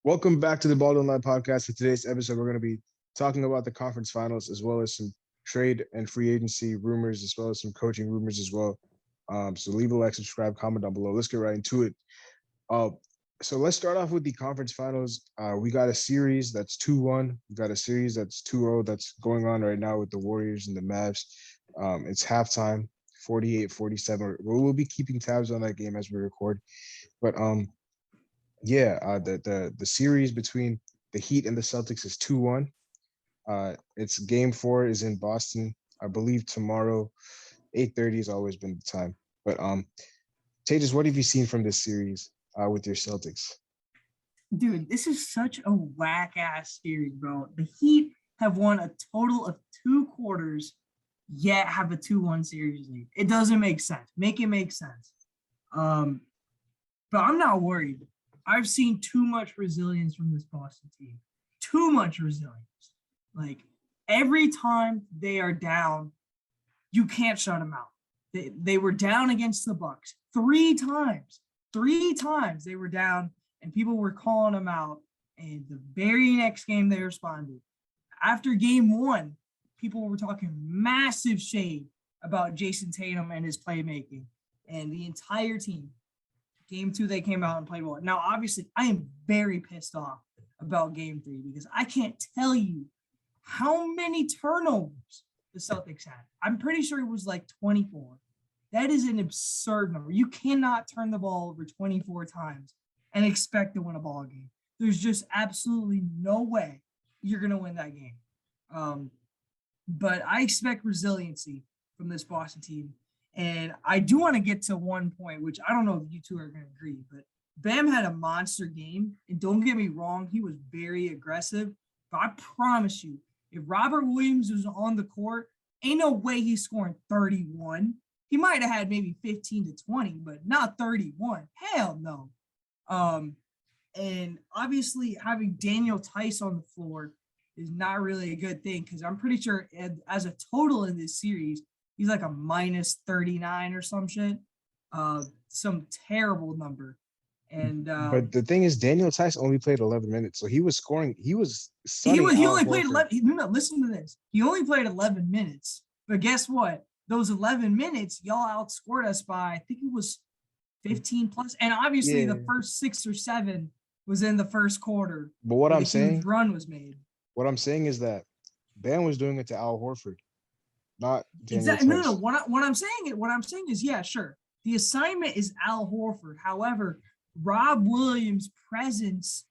Welcome back to the Ball Online Podcast. In today's episode, we're going to be talking about the conference finals as well as some trade and free agency rumors, as well as some coaching rumors as well. So leave a like, subscribe, comment down below. Let's get right into it. Uh, so let's start off with the conference finals. We got a series that's 2-1. We got a series that's 2-0 that's going on right now with the Warriors and the Mavs. It's halftime, 48-47. We'll be keeping tabs on that game as we record. But the series between the Heat and the Celtics is 2-1. It's game 4 is in Boston. I believe tomorrow, 8:30 has always been the time. But Tejas, what have you seen from this series with your Celtics? Dude, this is such a whack ass series, bro. The Heat have won a total of 2 quarters, yet have a 2-1 series lead. It doesn't make sense. Make it make sense. But I'm not worried. I've seen too much resilience from this Boston team. Too much resilience. Like every time they are down, you can't shut them out. They were down against the Bucks 3 times. 3 times they were down, and people were calling them out. And the very next game they responded. After game 1, people were talking massive shade about Jason Tatum and his playmaking, and the entire team. Game 2, they came out and played well. Now, obviously, I am very pissed off about game 3 because I can't tell you how many turnovers the Celtics had. I'm pretty sure it was like 24. That is an absurd number. You cannot turn the ball over 24 times and expect to win a ball game. There's just absolutely no way you're going to win that game. But I expect resiliency from this Boston team. And I do want to get to one point, which I don't know if you two are going to agree, but Bam had a monster game. And don't get me wrong, he was very aggressive. But I promise you, if Robert Williams was on the court, ain't no way he's scoring 31. He might have had maybe 15 to 20, but not 31. Hell no. And obviously having Daniel Tice on the floor is not really a good thing because I'm pretty sure as a total in this series, he's like a minus 39 or some shit. Some terrible number. And but the thing is, Daniel Tice only played 11 minutes, so he was scoring. He only played 11. No, listen to this. He only played 11 minutes. But guess what? Those 11 minutes, y'all outscored us by, I think it was 15 plus. And obviously, the first 6 or 7 was in the first quarter. But what I'm saying, run was made. What I'm saying is that Bam was doing it to Al Horford. Not exactly. No. What I'm saying is, yeah, sure. The assignment is Al Horford. However, Rob Williams' presence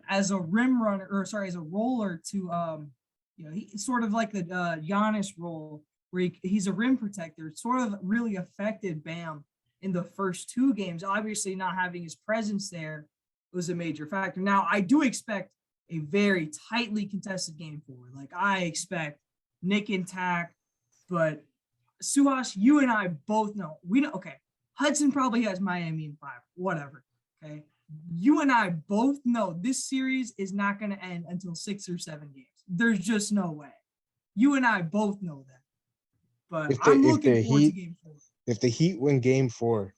as a rim runner, as a roller to he's sort of like the Giannis role where he's a rim protector. It sort of really affected Bam in the first 2 games. Obviously, not having his presence there was a major factor. Now, I do expect a very tightly contested game 4. Like I expect Nick and Tack. But Suhas, you and I both know. We know. Okay, Hudson probably has Miami in 5. Whatever. Okay, you and I both know this series is not going to end until 6 or 7 games. There's just no way. You and I both know that. But I'm looking forward to game 4. If the Heat win game 4,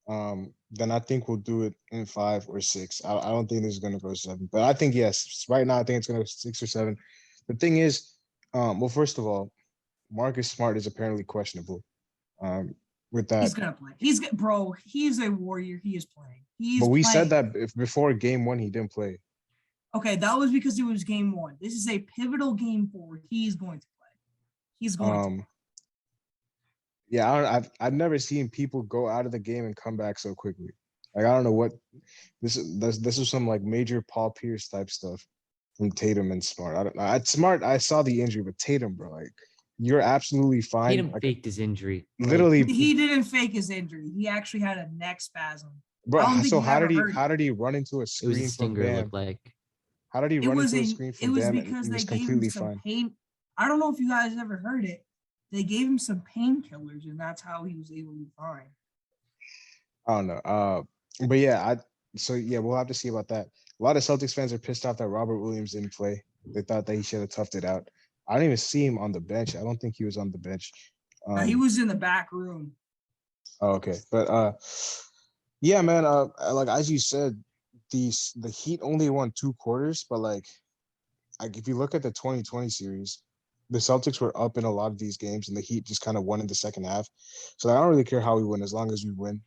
then I think we'll do it in 5 or 6. I don't think this is going to go 7. But I think yes. Right now, I think it's going to go 6 or 7. The thing is, well, first of all, Marcus Smart is apparently questionable. With that, he's gonna play. He's a Warrior. He is playing. Said that before game 1, he didn't play. Okay, that was because it was game 1. This is a pivotal game 4. He's going to play. He's going to. Yeah, I've never seen people go out of the game and come back so quickly. Like I don't know what this is some like major Paul Pierce type stuff from Tatum and Smart. I don't know. Smart, I saw the injury, but Tatum, bro, like. You're absolutely fine. Tatum faked his injury. Literally, he didn't fake his injury. He actually had a neck spasm. Bro, so how did he run into a screen? It was a stinger, from Bam? looked like. How did he run into a screen from Bam? It was because they gave him some pain. I don't know if you guys ever heard it. They gave him some painkillers, and that's how he was able to be fine. I don't know. But yeah, we'll have to see about that. A lot of Celtics fans are pissed off that Robert Williams didn't play. They thought that he should have toughed it out. I didn't even see him on the bench. I don't think he was on the bench. He was in the back room. Oh, okay. But yeah, man, like as you said, the Heat only won 2 quarters, but like if you look at the 2020 series, the Celtics were up in a lot of these games, and the Heat just kind of won in the second half. So I don't really care how we win as long as we win.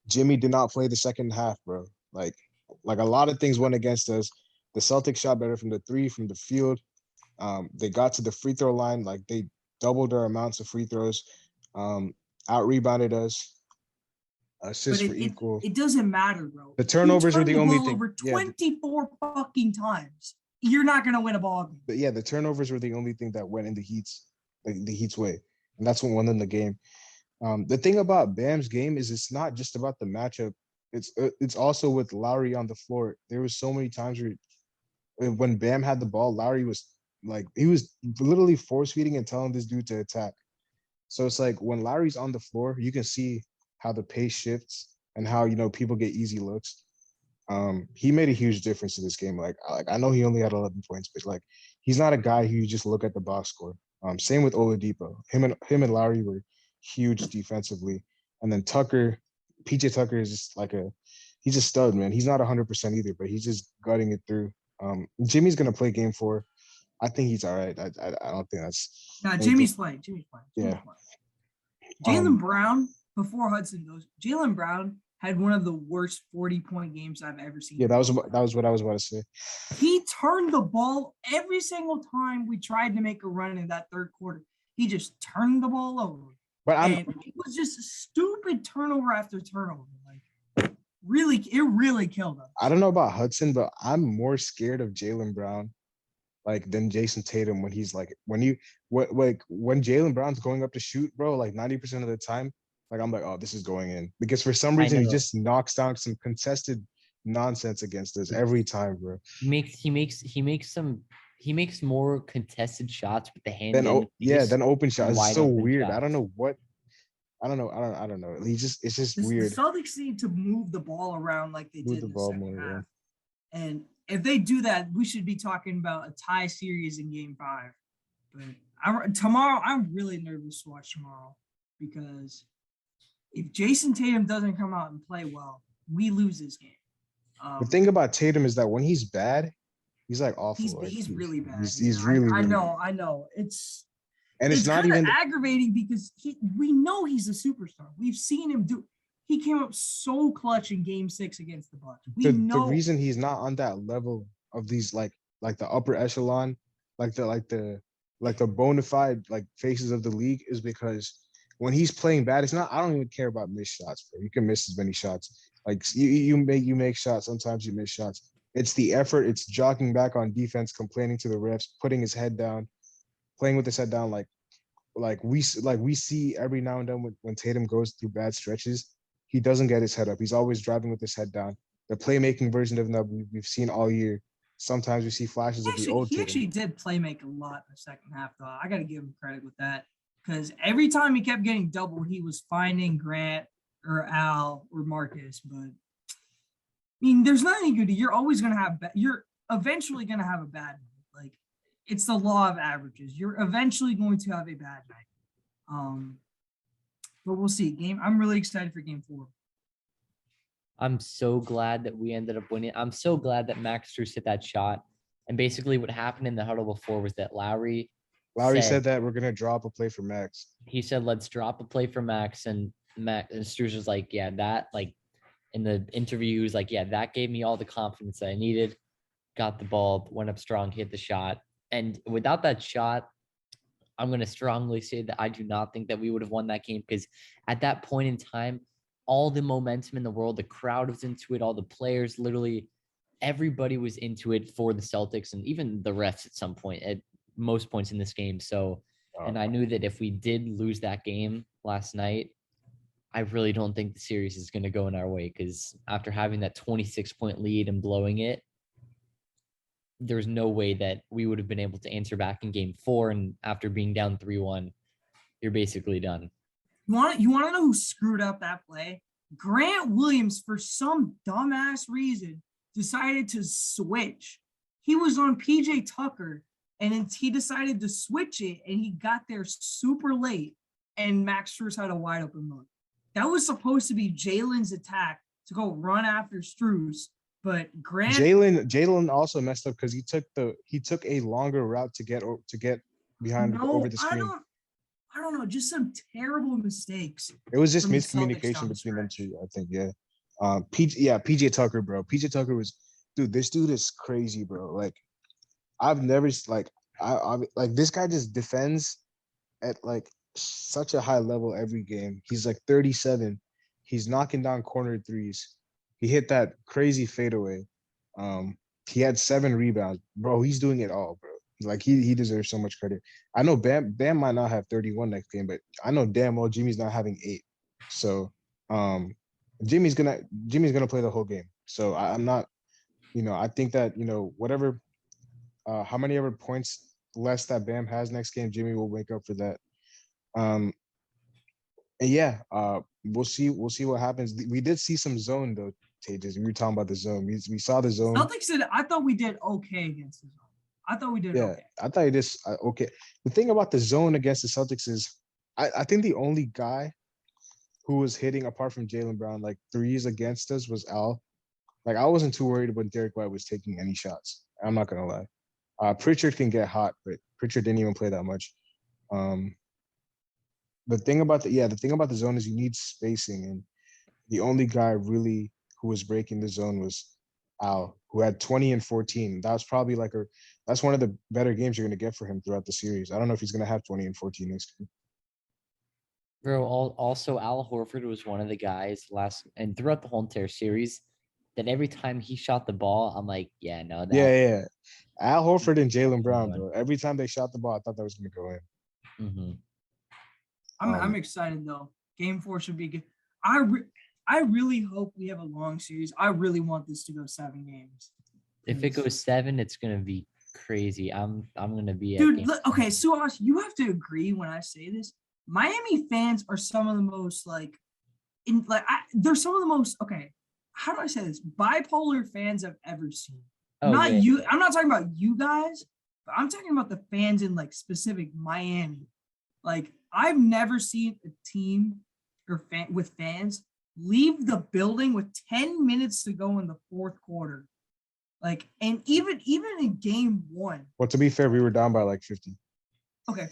Jimmy did not play the second half, bro. Like a lot of things went against us. The Celtics shot better from the three, from the field. They got to the free throw line, like they doubled their amounts of free throws, out rebounded us, But assists for equal. it doesn't matter, bro. The turnovers were the only thing. Over 24 fucking times. You're not gonna win a ball game. But yeah, the turnovers were the only thing that went in the Heat's way, and that's what won them the game. The thing about Bam's game is it's not just about the matchup. It's also with Lowry on the floor. There was so many times where when Bam had the ball, Lowry was like he was literally force feeding and telling this dude to attack. So it's like when Lowry's on the floor, you can see how the pace shifts and how people get easy looks. He made a huge difference to this game. Like I know he only had 11 points, but like he's not a guy who you just look at the box score. Same with Oladipo. Him and Lowry were huge defensively, and then PJ Tucker is just he's a stud, man. He's not 100% either, but he's just gutting it through. Jimmy's gonna play game 4. I think he's all right. I don't think that's. No, Jimmy's playing. Yeah. Jaylen Brown, before Hudson goes, Jaylen Brown had one of the worst 40-point games I've ever seen. Yeah, that was what I was about to say. He turned the ball every single time we tried to make a run in that third quarter. He just turned the ball over. But it was just stupid turnover after turnover. Like, really, it really killed him. I don't know about Hudson, but I'm more scared of Jaylen Brown, than Jason Tatum when he's when Jaylen Brown's going up to shoot, bro. Like 90% of the time, I'm like, oh, this is going in, because for some reason he just knocks down some contested nonsense against us every time, bro. He makes more contested shots with the hand. Then open shots. It's so weird. Shots. I don't know. I don't know. It's just weird. The Celtics need to move the ball around like they did in the second half. Yeah. And if they do that, we should be talking about a tie series in Game 5. But tomorrow, I'm really nervous to watch tomorrow, because if Jason Tatum doesn't come out and play well, we lose this game. The thing about Tatum is that when he's bad, he's awful. He's really bad. He's really. I know. It's not even aggravating, because we know he's a superstar. We've seen him do. He came up so clutch in Game 6 against the Bucks. The reason he's not on that level of these like the upper echelon, the bona fide faces of the league, is because when he's playing bad, it's not. I don't even care about missed shots, bro. You can miss as many shots. You make shots. Sometimes you miss shots. It's the effort. It's jogging back on defense, complaining to the refs, putting his head down, playing with his head down. We see every now and then when Tatum goes through bad stretches, he doesn't get his head up. He's always driving with his head down. The playmaking version of him that we've seen all year. Sometimes we see flashes of the old Tatum. He actually did playmake a lot in the second half, though. I got to give him credit with that, because every time he kept getting doubled, he was finding Grant or Al or Marcus. But there's nothing you can do. You're always going to have. You're eventually going to have a bad night. It's the law of averages. You're eventually going to have a bad night. But we'll see. I'm really excited for Game 4. I'm so glad that we ended up winning. I'm so glad that Max Strus hit that shot. And basically what happened in the huddle before was that Lowry said that we're going to drop a play for Max. He said, let's drop a play for Max. And Strus was like, yeah, that, in the interview, he was like, yeah, that gave me all the confidence that I needed. Got the ball, went up strong, hit the shot. And without that shot, I'm going to strongly say that I do not think that we would have won that game, because at that point in time, all the momentum in the world, the crowd was into it, all the players, literally everybody was into it for the Celtics, and even the refs at some point, at most points in this game. So, and I knew that if we did lose that game last night, I really don't think the series is going to go in our way, because after having that 26-point lead and blowing it, there's no way that we would have been able to answer back in Game 4. And after being down 3-1, you're basically done. You want to know who screwed up that play? Grant Williams, for some dumbass reason, decided to switch. He was on PJ Tucker, and then he decided to switch it, and he got there super late, and Max Strus had a wide open look. That was supposed to be Jalen's attack to go run after Strus, But Grant, Jalen also messed up because he took a longer route to get behind over no, the screen. I don't know, just some terrible mistakes. It was just from the Celtics miscommunication down the between them stretch. two, I think. Yeah. PJ Tucker, bro. PJ Tucker was, dude. This dude is crazy, bro. Like, I've never like I like this guy just defends at like such a high level every game. He's like 37. He's knocking down corner threes. He hit that crazy fadeaway. He had 7 rebounds, bro. He's doing it all, bro. Like he deserves so much credit. I know Bam might not have 31 next game, but I know damn well Jimmy's not having 8. So Jimmy's gonna play the whole game. So I'm not, I think that whatever, how many ever points less that Bam has next game, Jimmy will wake up for that. And yeah, we'll see what happens. We did see some zone though, Tages. We were talking about the zone. We saw the zone. Celtics did. I thought we did okay against the zone. I thought we did okay. I thought it is okay. The thing about the zone against the Celtics is, I think the only guy who was hitting apart from Jaylen Brown like threes against us was Al. Like I wasn't too worried when Derek White was taking any shots. I'm not gonna lie. Pritchard can get hot, but Pritchard didn't even play that much. The thing about the zone is you need spacing, and the only guy really who was breaking the zone was Al, who had 20 and 14. That was probably that's one of the better games you're gonna get for him throughout the series. I don't know if he's gonna have 20 and 14 next game. Bro, also Al Horford was one of the guys and throughout the whole entire series that every time he shot the ball, I'm like, yeah, no, that. Yeah. Al Horford and Jaylen Brown, bro. Every time they shot the ball, I thought that was gonna go in. Mm-hmm. I'm excited though. Game 4 should be good. I really hope we have a long series. I really want this to go 7 games. If it goes 7, it's gonna be crazy. I'm gonna be dude. Okay, Suhas, you have to agree when I say this. Miami fans are some of the most they're some of the most how do I say this? Bipolar fans I've ever seen. I'm not talking about you guys, but I'm talking about the fans in specific Miami. Like I've never seen a team with fans leave the building with 10 minutes to go in the 4th quarter. And even in game 1. Well, to be fair, we were down by 50. Okay,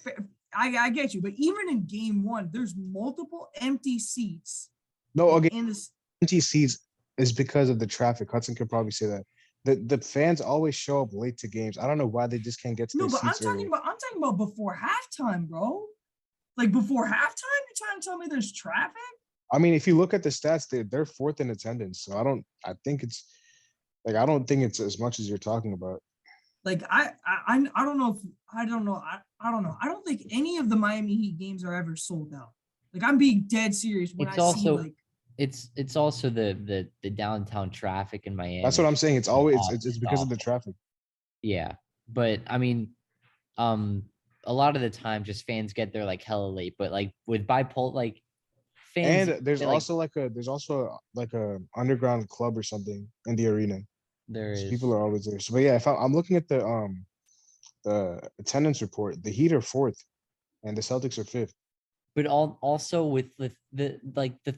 I get you, but even in game 1, there's multiple empty seats. No, again, empty seats is because of the traffic. Hudson could probably say that. The fans always show up late to games. I don't know why they just can't get to their seats. I'm talking about before halftime, bro. Before halftime, you're trying to tell me there's traffic? I mean, if you look at the stats, they're 4th in attendance. So I don't think it's as much as you're talking about. I don't know. I don't know. I don't think any of the Miami Heat games are ever sold out. I'm being dead serious when it's also the downtown traffic in Miami. That's what I'm saying. It's always it's because of the traffic. Yeah, but I mean, a lot of the time, just fans get there hella late. But with bipolar, fans. And there's also a underground club or something in the arena. There is. People are always there. So, but yeah, if I'm looking at the attendance report, the Heat are 4th, and the Celtics are 5th. But also with the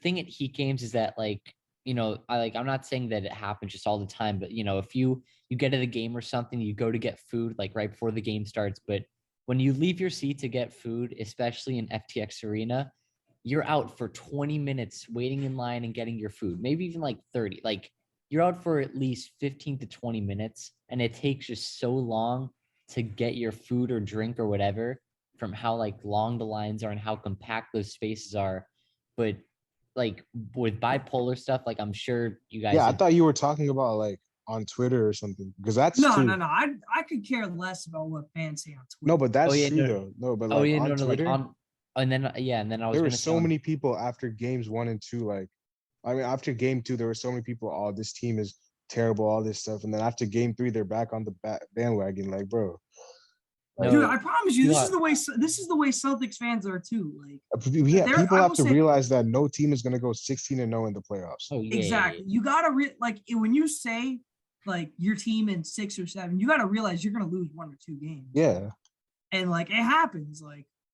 thing at Heat games is that I'm not saying that it happens just all the time, but if you get to the game or something, you go to get food right before the game starts, but when you leave your seat to get food, especially in FTX Arena, you're out for 20 minutes waiting in line and getting your food, maybe even 30. You're out for at least 15 to 20 minutes, and it takes just so long to get your food or drink or whatever from how long the lines are and how compact those spaces are. But with bipolar stuff, I'm sure you guys. Yeah, I thought you were talking about on Twitter or something, because that's true. No. I could care less about what fans say on Twitter. No, but that's true though. No, but on Twitter. And then I was. There were so many people after games 1 and 2. After game 2, there were so many people. Oh, this team is terrible. All this stuff, and then after game 3, they're back on the bandwagon. Bro. Dude, I promise you, this is the way Celtics fans are too. People have to realize that no team is gonna go 16-0 in the playoffs. Oh, yeah, exactly. You gotta when you say your team in 6 or 7, you gotta realize you're gonna lose 1 or 2 games. Yeah. And it happens.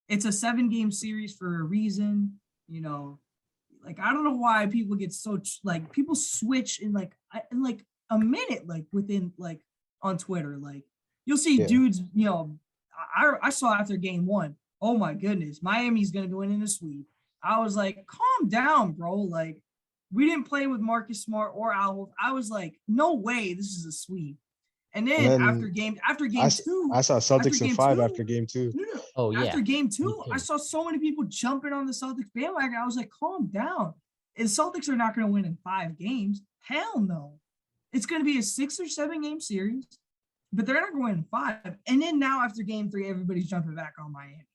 It's a 7-game series for a reason. I don't know why people get so people switch and a minute, like within like on Twitter, like you'll see Yeah. dudes, I saw after game one, oh my goodness, Miami's gonna go in a sweep. I was like, calm down, bro. Like, we didn't play with Marcus Smart or Al. I was like, no way, this is a sweep. And And then after then game I, two, I saw after Celtics in game 5 two, after game 2. no, Oh after yeah, game me two, I too. saw so many people jumping on the Celtics bandwagon. I was like, calm down. And Celtics are not going to win in 5 games. Hell no. It's going to be a 6 or 7 game series, but they're not going to win in 5. And then now after game 3, everybody's jumping back on Miami.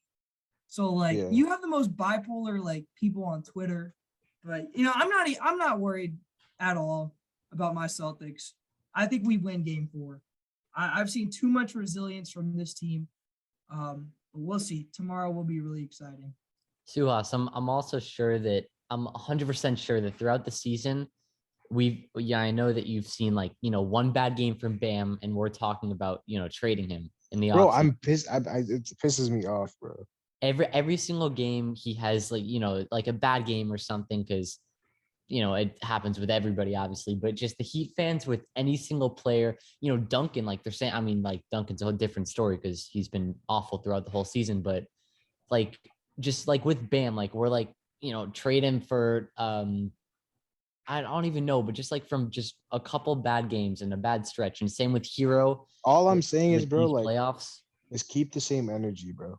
So like Yeah. you have the most bipolar like people on Twitter, but I'm not worried at all about my Celtics. I think we win game 4. I've seen too much resilience from this team. But we'll see. Tomorrow will be really exciting. Suhas, I'm also sure that I'm 100% sure that throughout the season, I know that you've seen like, one bad game from Bam, and we're talking about, trading him in the Bro, offseason. I'm pissed. It pisses me off, bro. Every single game he has like, like a bad game or something, because it happens with everybody, obviously, but just the Heat fans with any single player, Duncan, like they're saying, I mean, like Duncan's a whole different story because he's been awful throughout the whole season, but like, just like with Bam, like we're like, trade him for, I don't even know, but just like from just a couple bad games and a bad stretch. And same with Hero All I'm with, saying is, with bro, these like, playoffs. is keep the same energy, bro.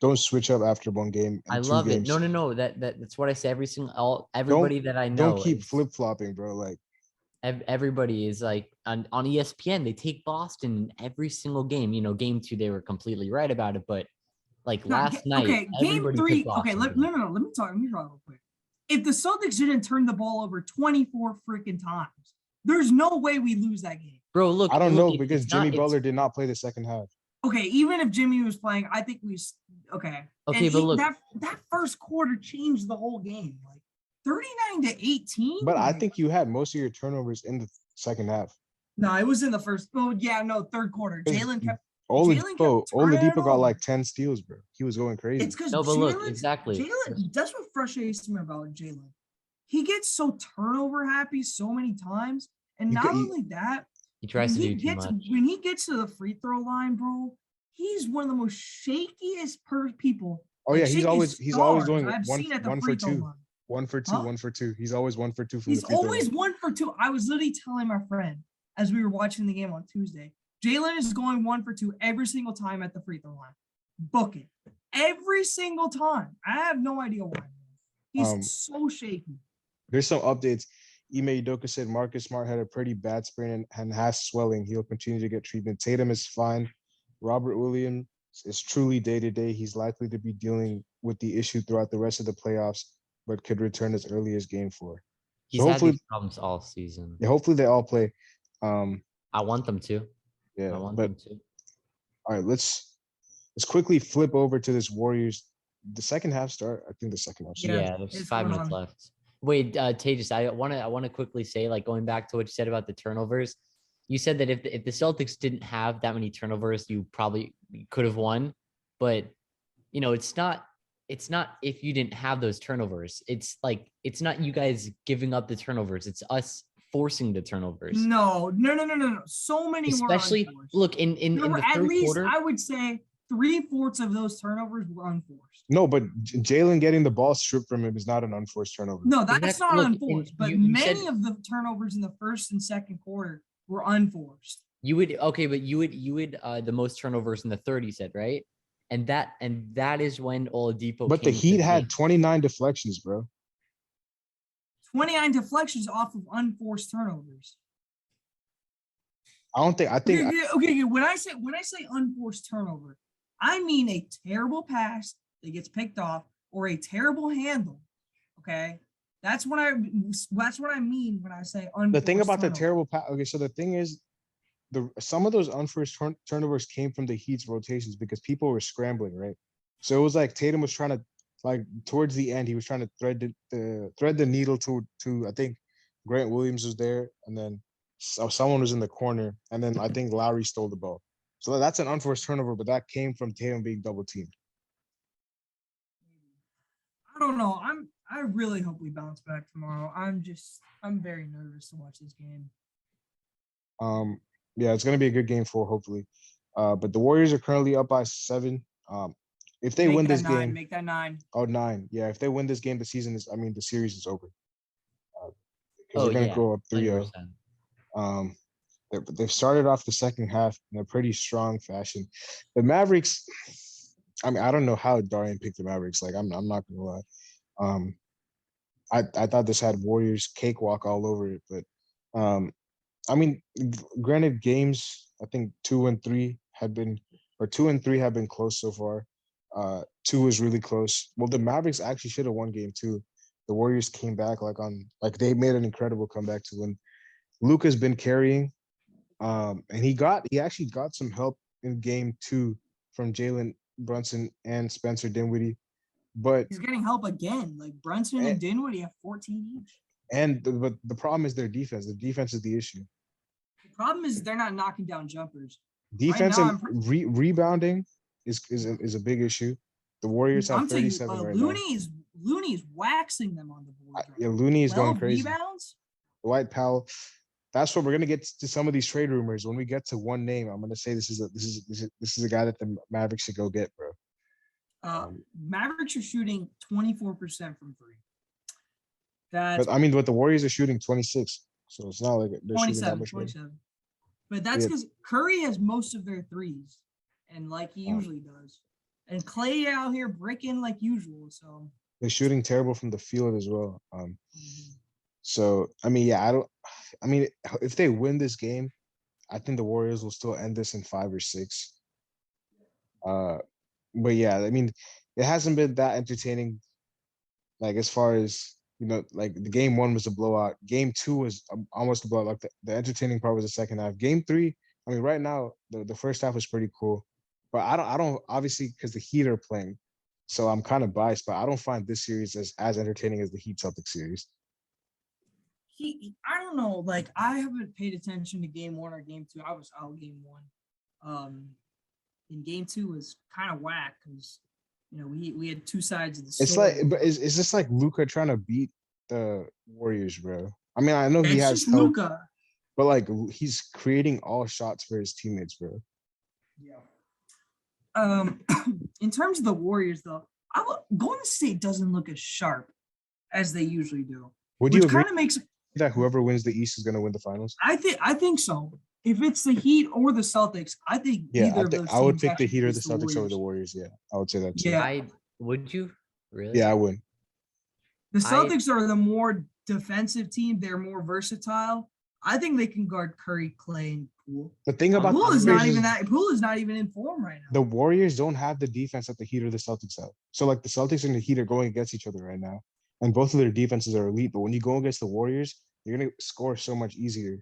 Don't switch up after one game I and 2 love it. games. No. That's what I say. Don't Everybody that I don't know keep is flip flopping, bro. Like, everybody is like on ESPN. They take Boston every single game. Game 2 they were completely right about it, but like last night, Okay, game everybody took 3. Okay, Boston. no. Let me talk real quick. If the Celtics didn't turn the ball over 24 freaking times, there's no way we lose that game. Bro, look, I don't look, know because it's Jimmy not, Butler did not play the second half. Okay, even if Jimmy was playing, I think okay. Okay, and but look, that first quarter changed the whole game, like 39-18. But I like, think you had most of your turnovers in the second half. no, it was in the first. Oh yeah, no, third quarter. Jalen kept turning it Oladipo got over. like 10 steals, bro. He was going crazy. It's because no, but look, exactly. Jalen. That's what frustrates me about Jalen. He gets so turnover happy so many times, and You not could- you- only that, He tries to do too much. when he gets to the free throw line, bro, he's one of the most shakiest people. Oh yeah, like, he's always stars doing I've seen at the one for free throw 2. line. 1 for 2, Huh? 1 for 2. He's always 1 for 2 from He's the free throw always line. 1 for 2. I was literally telling my friend as we were watching the game on Tuesday, Jalen is going 1 for 2 every single time at the free throw line. Book it. Every single time. I have no idea why. He's so shaky. There's some updates. Ime Udoka said Marcus Smart had a pretty bad sprain and has swelling. He'll continue to get treatment. Tatum is fine. Robert Williams is truly day-to-day. He's likely to be dealing with the issue throughout the rest of the playoffs, but could return as early as game 4. He's So had hopefully, these problems all season. yeah, hopefully they all play. Um, I want them to. yeah, I want but them to. all right, let's quickly flip over to this Warriors. The second half start. I think the second half. Yeah, Yeah, there's it's 5 going minutes on. left. Wait, Tejas, I want to quickly say, like, going back to what you said about the turnovers. You said that if the Celtics didn't have that many turnovers, you probably could have won. But it's not if you didn't have those turnovers. It's like it's not you guys giving up the turnovers. It's us forcing the turnovers. No. So many Especially were unforced. look in There were the at third least, quarter. I would say, 3/4 of those turnovers were unforced. No, but Jalen getting the ball stripped from him is not an unforced turnover. No, that's not Look, unforced. But you many said of the turnovers in the first and second quarter were unforced. you would but you would the most turnovers in the third, you said, right? And that is when Oladipo. But the came to Heat had game. 29 deflections, bro. 29 deflections off of unforced turnovers. I think Okay. When I say unforced turnover, I mean a terrible pass that gets picked off or a terrible handle. Okay, that's what I mean when I say unforced. the thing about turnover. the terrible pass. Okay, so the thing is, some of those unforced turnovers came from the Heat's rotations because people were scrambling, right? So it was like Tatum was trying to, like, towards the end, he was trying to thread the needle to I think Grant Williams was there, and then someone was in the corner, and then I think Lowry stole the ball. So that's an unforced turnover, but that came from Tatum being double teamed. I don't know. I really hope we bounce back tomorrow. I'm very nervous to watch this game. Yeah, it's gonna be a good game 4, hopefully. But the Warriors are currently up by 7. If they Make win that this 9. game, Make that 9. oh 9. Yeah, if they win this game, the series is over. Because Oh they're gonna yeah, go up 3-0. 100%. Um, they've started off the second half in a pretty strong fashion. The Mavericks, I mean, I don't know how Darian picked the Mavericks. Like, I'm not gonna lie. I thought this had Warriors cakewalk all over it, but I mean, granted, games I think 2 and 3 have been, or 2 and 3 have been close so far. 2 is really close. Well, the Mavericks actually should have won game 2. The Warriors came back like they made an incredible comeback to win. Luka's been carrying, and he actually got some help in game 2 from Jalen Brunson and Spencer Dinwiddie, but He's getting help again. Like Brunson and and Dinwiddie have 14 each. but the problem is their defense. The defense is the issue. The problem is they're not knocking down jumpers. Defense now, and rebounding is a big issue. The Warriors have I'm telling you, 37 right now. Looney's waxing them on the board. Yeah, Looney is going 12 crazy. rebounds. Dwight Powell. That's what we're gonna get to some of these trade rumors. When we get to one name, I'm gonna say this is a guy that the Mavericks should go get, bro. Mavericks are shooting 24% from 3. That's But I mean, but the Warriors are shooting 26, so it's not like they're shooting that 27, much better. 27. But that's Yeah. because Curry has most of their threes, and like he usually does. And Clay out here breaking like usual. So They're shooting terrible from the field as well. mhm. So I mean, yeah, I mean, if they win this game, I think the Warriors will still end this in 5 or 6. But yeah, I mean, it hasn't been that entertaining. Like as far as like the game 1 was a blowout. Game 2 was almost a blowout. Like the entertaining part was the second half. Game 3, I mean, right now the first half was pretty cool, but I don't obviously because the Heat are playing, so I'm kind of biased. But I don't find this series as entertaining as the Heat Celtics series. I don't know. Like I haven't paid attention to game 1 or game 2. I was out game 1. And game 2 was kind of whack because we had 2 sides of the story. It's like, but is this like Luka trying to beat the Warriors, bro? I mean, I know he has just help, Luka. but like he's creating all shots for his teammates, bro. Yeah. In terms of the Warriors, though, Golden State doesn't look as sharp as they usually do. Would you agree kind of makes that whoever wins the East is going to win the finals? I think so. If it's the Heat or the Celtics, I think either of those I would teams pick the actually Heat or the beats Celtics over Warriors. the Warriors. Yeah, I would say that too. Yeah. Would you really? Yeah, I would. The Celtics are the more defensive team. They're more versatile. I think they can guard Curry, Clay, and Poole. The thing about Poole is not even that. Poole is not even in form right now. The Warriors don't have the defense that the Heat or the Celtics have. So like the Celtics and the Heat are going against each other right now, and both of their defenses are elite. But when you go against the Warriors, you're gonna score so much easier.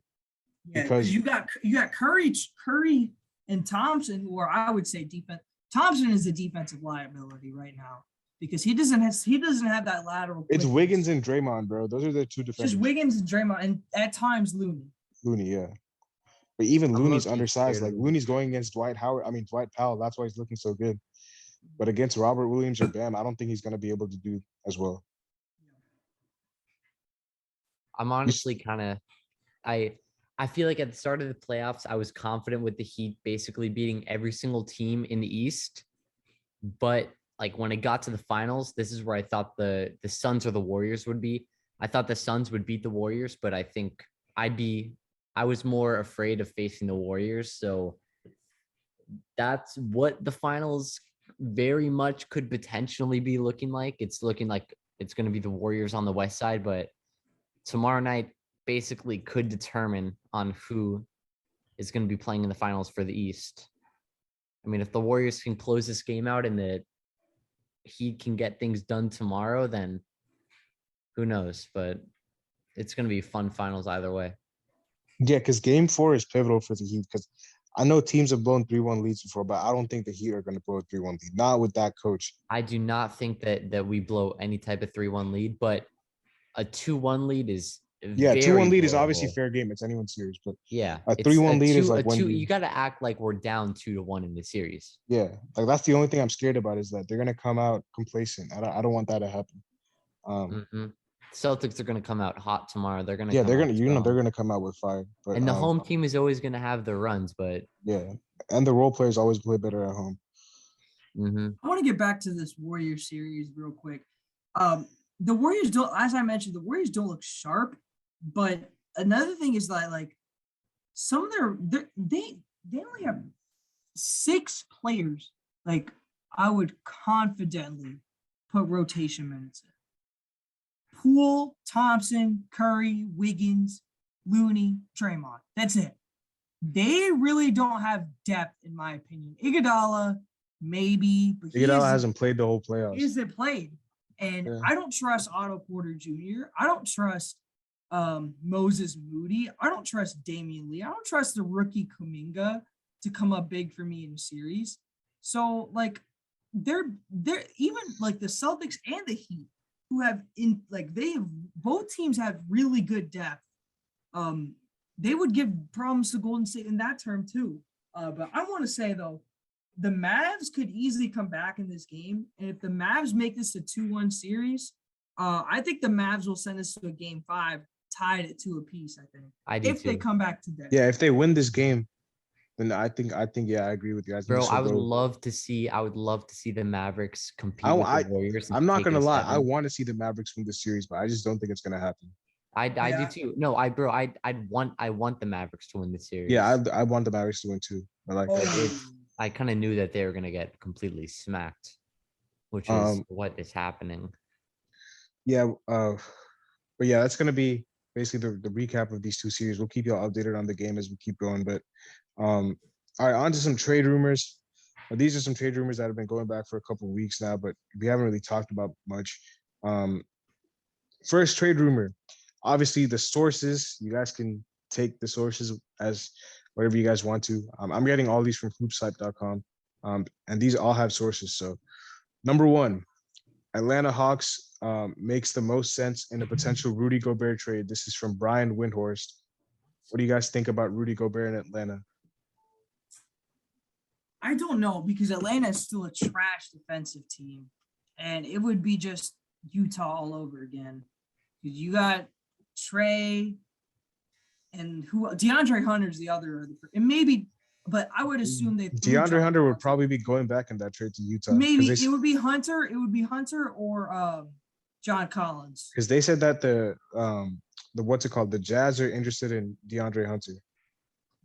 Yeah, because you got Curry and Thompson, who are I would say defense. Thompson is a defensive liability right now because he doesn't have that lateral. It's quickness. Wiggins and Draymond, bro. Those are the two defenders. Just Wiggins and Draymond, and at times Looney. Yeah. But even Looney's low-key undersized. scared Like of Looney's going against Dwight Powell. That's why he's looking so good. But against Robert Williams or Bam, I don't think he's gonna be able to do as well. I'm honestly kind of I feel like at the start of the playoffs, I was confident with the Heat basically beating every single team in the East. But like when it got to the finals, this is where I thought the Suns or the Warriors would be. I thought the Suns would beat the Warriors, but I think I was more afraid of facing the Warriors. So that's what the finals very much could potentially be looking like. It's looking like it's going to be the Warriors on the West side, but tomorrow night basically could determine on who is going to be playing in the finals for the East. I mean, if the Warriors can close this game out and the Heat can get things done tomorrow, then who knows? But it's going to be fun finals either way. Yeah, because game 4 is pivotal for the Heat because I know teams have blown 3-1 leads before, but I don't think the Heat are going to blow a 3-1 lead. Not with that coach. I do not think that we blow any type of 3-1 lead, but a 2-1 lead is Yeah, 2-1 lead is blowable. obviously fair game. It's anyone's series, but Yeah, a it's 3-1 lead is two- like a when two, you got to act like we're down 2-1 in the series. yeah, like that's the only thing I'm scared about is that they're gonna come out complacent. I don't want that to happen. Mhm. Celtics are gonna come out hot tomorrow. They're gonna Yeah, come they're out gonna, they're strong. gonna come out with fire. But And the home team is always gonna have their runs, but yeah, and the role players always play better at home. mhm. I want to get back to this Warriors series real quick. The Warriors don't, as I mentioned, the Warriors don't look sharp. But another thing is that like some of they only have 6 players. Like I would confidently put rotation minutes in. Poole, Thompson, Curry, Wiggins, Looney, Draymond. That's it. They really don't have depth, in my opinion. Iguodala, maybe, but Iguodala hasn't played the whole playoffs. he isn't played. And Yeah. I don't trust Otto Porter Jr. I don't trust Moses Moody. I don't trust Damian Lee. I don't trust the rookie Kuminga to come up big for me in a series. So like they're even like the Celtics and the Heat, who have in like they have both teams have really good depth. They would give problems to Golden State in that term too. But I want to say though, the Mavs could easily come back in this game. And if the Mavs make this a 2-1 series, I think the Mavs will send us to a game 5 tied at 2 apiece, I think. I do If they too. come back today. Yeah, if they win this game, then I think yeah, I agree with you. I think Bro, this will I would go- love to see the Mavericks compete I- with I- the Warriors. and I'm not take it gonna to lie. I 7. want to see the Mavericks win this series, but I just don't think it's gonna happen. I do Yeah. too. No, I want the Mavericks to win the series. Yeah, I want the Mavericks to win too. I like that. Oh, I kind of knew that they were gonna get completely smacked, which is what is happening. Yeah, but yeah, that's gonna be basically the recap of these 2 series. We'll keep y'all updated on the game as we keep going. But all right, on to some trade rumors. These are some trade rumors that have been going back for a couple of weeks now, but we haven't really talked about much. First trade rumor, obviously the sources. You guys can take the sources as whatever you guys want to. I'm getting all these from hoopshype.com, and these all have sources. So, number 1, Atlanta Hawks makes the most sense in a potential Rudy Gobert trade. This is from Brian Windhorst. What do you guys think about Rudy Gobert in Atlanta? I don't know because Atlanta is still a trash defensive team, and it would be just Utah all over again. Because you got Trey and who DeAndre Hunter's the other, and maybe, but I would assume they DeAndre Hunter would probably be going back in that trade to Utah. Maybe it would be Hunter. It would be Hunter or John Collins. Because they said that the what's it called? The Jazz are interested in DeAndre Hunter.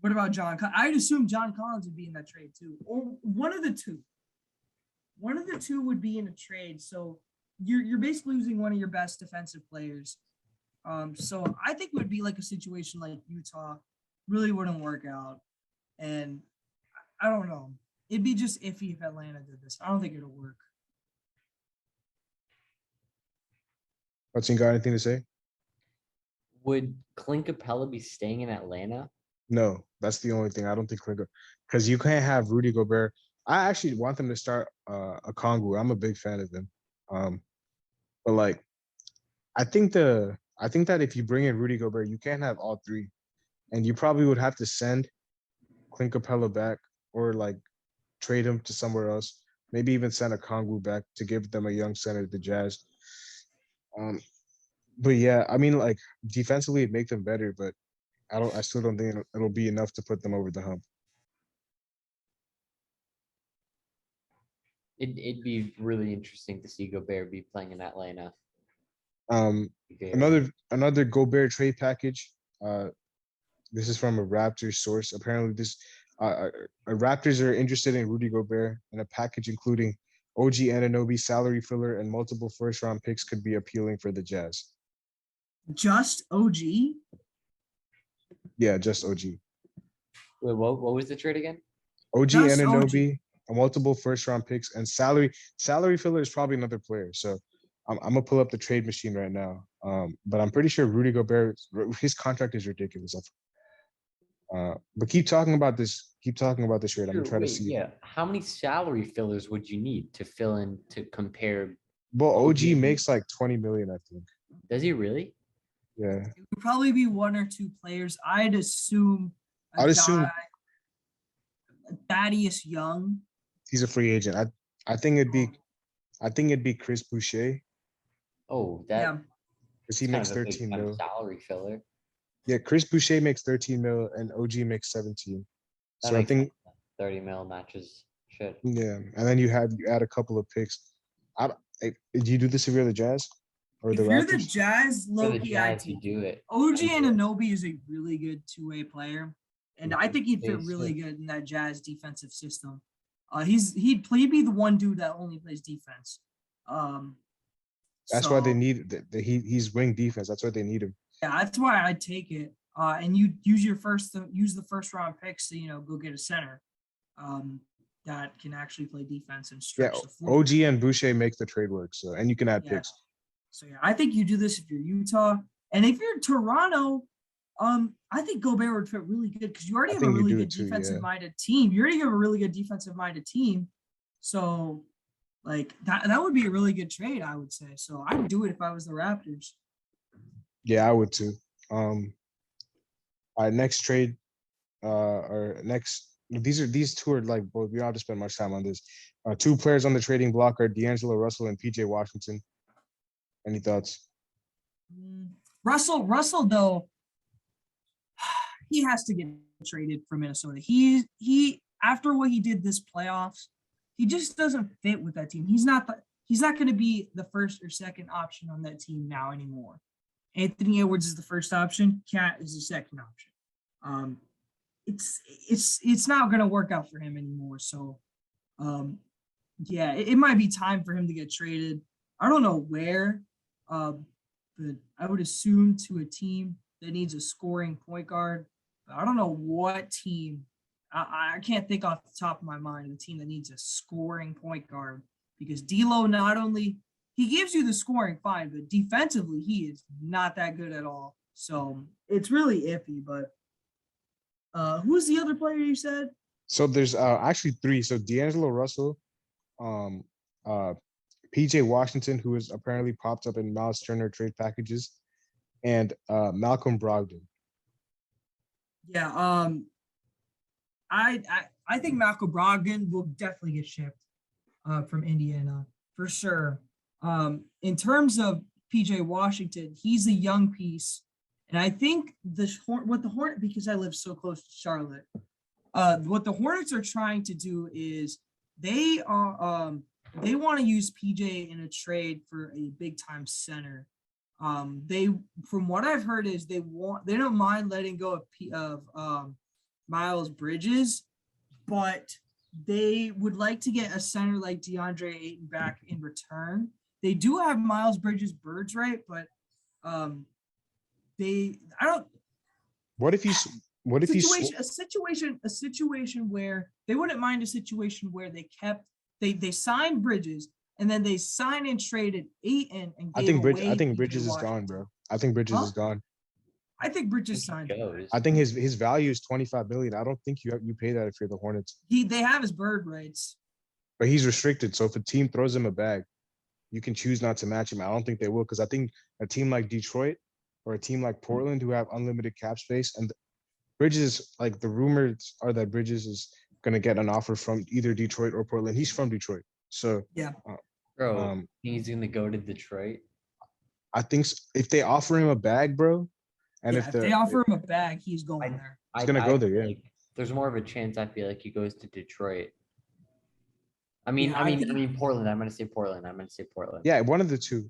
What about John? I'd assume John Collins would be in that trade too, or one of the two. One of the two would be in a trade. So you're basically losing one of your best defensive players. So I think it would be like a situation like Utah, really wouldn't work out, and I don't know. It'd be just iffy if Atlanta did this. I don't think it'll work. Hudson, got anything to say? Would Clint Capella be staying in Atlanta? No, that's the only thing. I don't think because you can't have Rudy Gobert. I actually want them to start a Kongu. I'm a big fan of them. But like, I think that if you bring in Rudy Gobert, you can't have all 3, and you probably would have to send Clint Capella back or like trade him to somewhere else. Maybe even send a Kongu back to give them a young center to the Jazz. But yeah, I mean, like defensively, it'd make them better, but I still don't think it'll be enough to put them over the hump. It'd be really interesting to see Gobert be playing in Atlanta. Another Gobert trade package. This is from a Raptors source. Apparently, Raptors are interested in Rudy Gobert, and a package including OG Anunoby, salary filler, and multiple first-round picks could be appealing for the Jazz. Just OG? Yeah, just OG. Wait, what was the trade again? OG Just Anunoby, multiple first-round picks, and salary filler is probably another player. So I'm gonna pull up the trade machine right now. But I'm pretty sure Rudy Gobert, his contract is ridiculous. But keep talking about this. Keep talking about this trade. I'm gonna try to see. Yeah. How many salary fillers would you need to fill in to compare? Well, OG makes like 20 million, I think. Does he really? Yeah. It would probably be 1 or 2 players. I'd assume Thaddeus Young. He's a free agent. I think it'd be Chris Boucher. Oh, Yeah. because he It's kind makes of a big 13 time mil. salary filler. Yeah, Chris Boucher makes 13 mil and OG makes 17. That So I makes think, 30 mil matches shit. yeah, and then you add a couple of picks. Do you do this if you're the Jazz or the If you're the Raptors? Jazz, For the Loki, I Jazz, you take do it. OG I do it. Anunoby is a really good two-way player, and I think he'd fit He's really good. good in that Jazz defensive system. He'd be the one dude that only plays defense. That's why they So need he's wing defense. That's why they need him. yeah, that's why I take it. And you use the first round picks to go get a center, that can actually play defense and Yeah, stretch the floor. OG and Boucher make the trade work. So and you can add Yeah. picks. So yeah, I think you do this if you're Utah, and if you're Toronto, I think Gobert would fit really good because you already I have a think you really do good too, yeah. defensive-minded team. You already have a really good defensive-minded team, so like that would be a really good trade, I would say. So I'd do it if I was the Raptors. Yeah, I would too. All right, next trade, or next. These two are like both. We don't have to spend much time on this. Two players on the trading block are D'Angelo Russell and PJ Washington. Any thoughts? Russell though, he has to get traded from Minnesota. He after what he did this playoffs, he just doesn't fit with that team. He's not going to be the first or second option on that team now anymore. Anthony Edwards is the first option. Cat is the second option. It's not going to work out for him anymore. So, yeah, it might be time for him to get traded. I don't know where, but I would assume to a team that needs a scoring point guard. But I don't know what team. I can't think off the top of my mind of a team that needs a scoring point guard because D'Lo not only he gives you the scoring fine, but defensively he is not that good at all. So it's really iffy. But who's the other player you said? So there's actually three. So D'Angelo Russell, PJ Washington, who has apparently popped up in Miles Turner trade packages, and Malcolm Brogdon. Yeah, I think Malcolm Brogdon will definitely get shipped from Indiana for sure. In terms of PJ Washington, he's a young piece, and I think what the Hornets, because I live so close to Charlotte, what the Hornets are trying to do is they want to use PJ in a trade for a big time center. From what I've heard is they don't mind letting go of Miles Bridges, but they would like to get a center like DeAndre Ayton back in return. They do have Miles Bridges birds right, but What if a situation where they wouldn't mind a situation where they signed Bridges and then they signed and traded Ayton and I think Bridges is gone, bro. I think Bridges is gone. I think Bridges signed. I think his value is 25 million. I don't think you pay that if you're the Hornets. They have his bird rights, but he's restricted. So if a team throws him a bag, you can choose not to match him. I don't think they will because I think a team like Detroit or a team like Portland who have unlimited cap space and Bridges, like the rumors are that Bridges is gonna get an offer from either Detroit or Portland. He's from Detroit, so yeah. Bro, he's gonna go to Detroit. I think if they offer him a bag, bro. And if they offer him a bag, he's going there. He's gonna go there, yeah. Like, there's more of a chance. I feel like he goes to Detroit. I mean Portland. I'm gonna say Portland. Yeah, one of the two.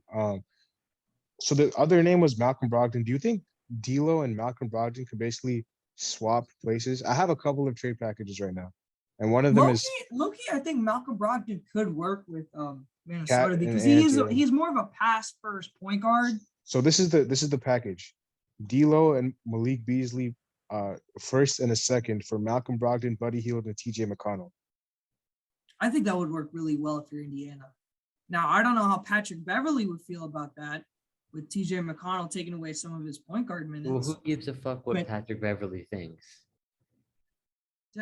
So the other name was Malcolm Brogdon. Do you think D'Lo and Malcolm Brogdon could basically swap places? I have a couple of trade packages right now, and one of them is Loki. I think Malcolm Brogdon could work with Minnesota because he's more of a pass first point guard. So this is the package. D'Lo and Malik Beasley, first and a second for Malcolm Brogdon, Buddy Hield, and TJ McConnell. I think that would work really well if you're Indiana. Now, I don't know how Patrick Beverly would feel about that with TJ McConnell taking away some of his point guard minutes. Well, who gives a fuck what Patrick Beverly thinks?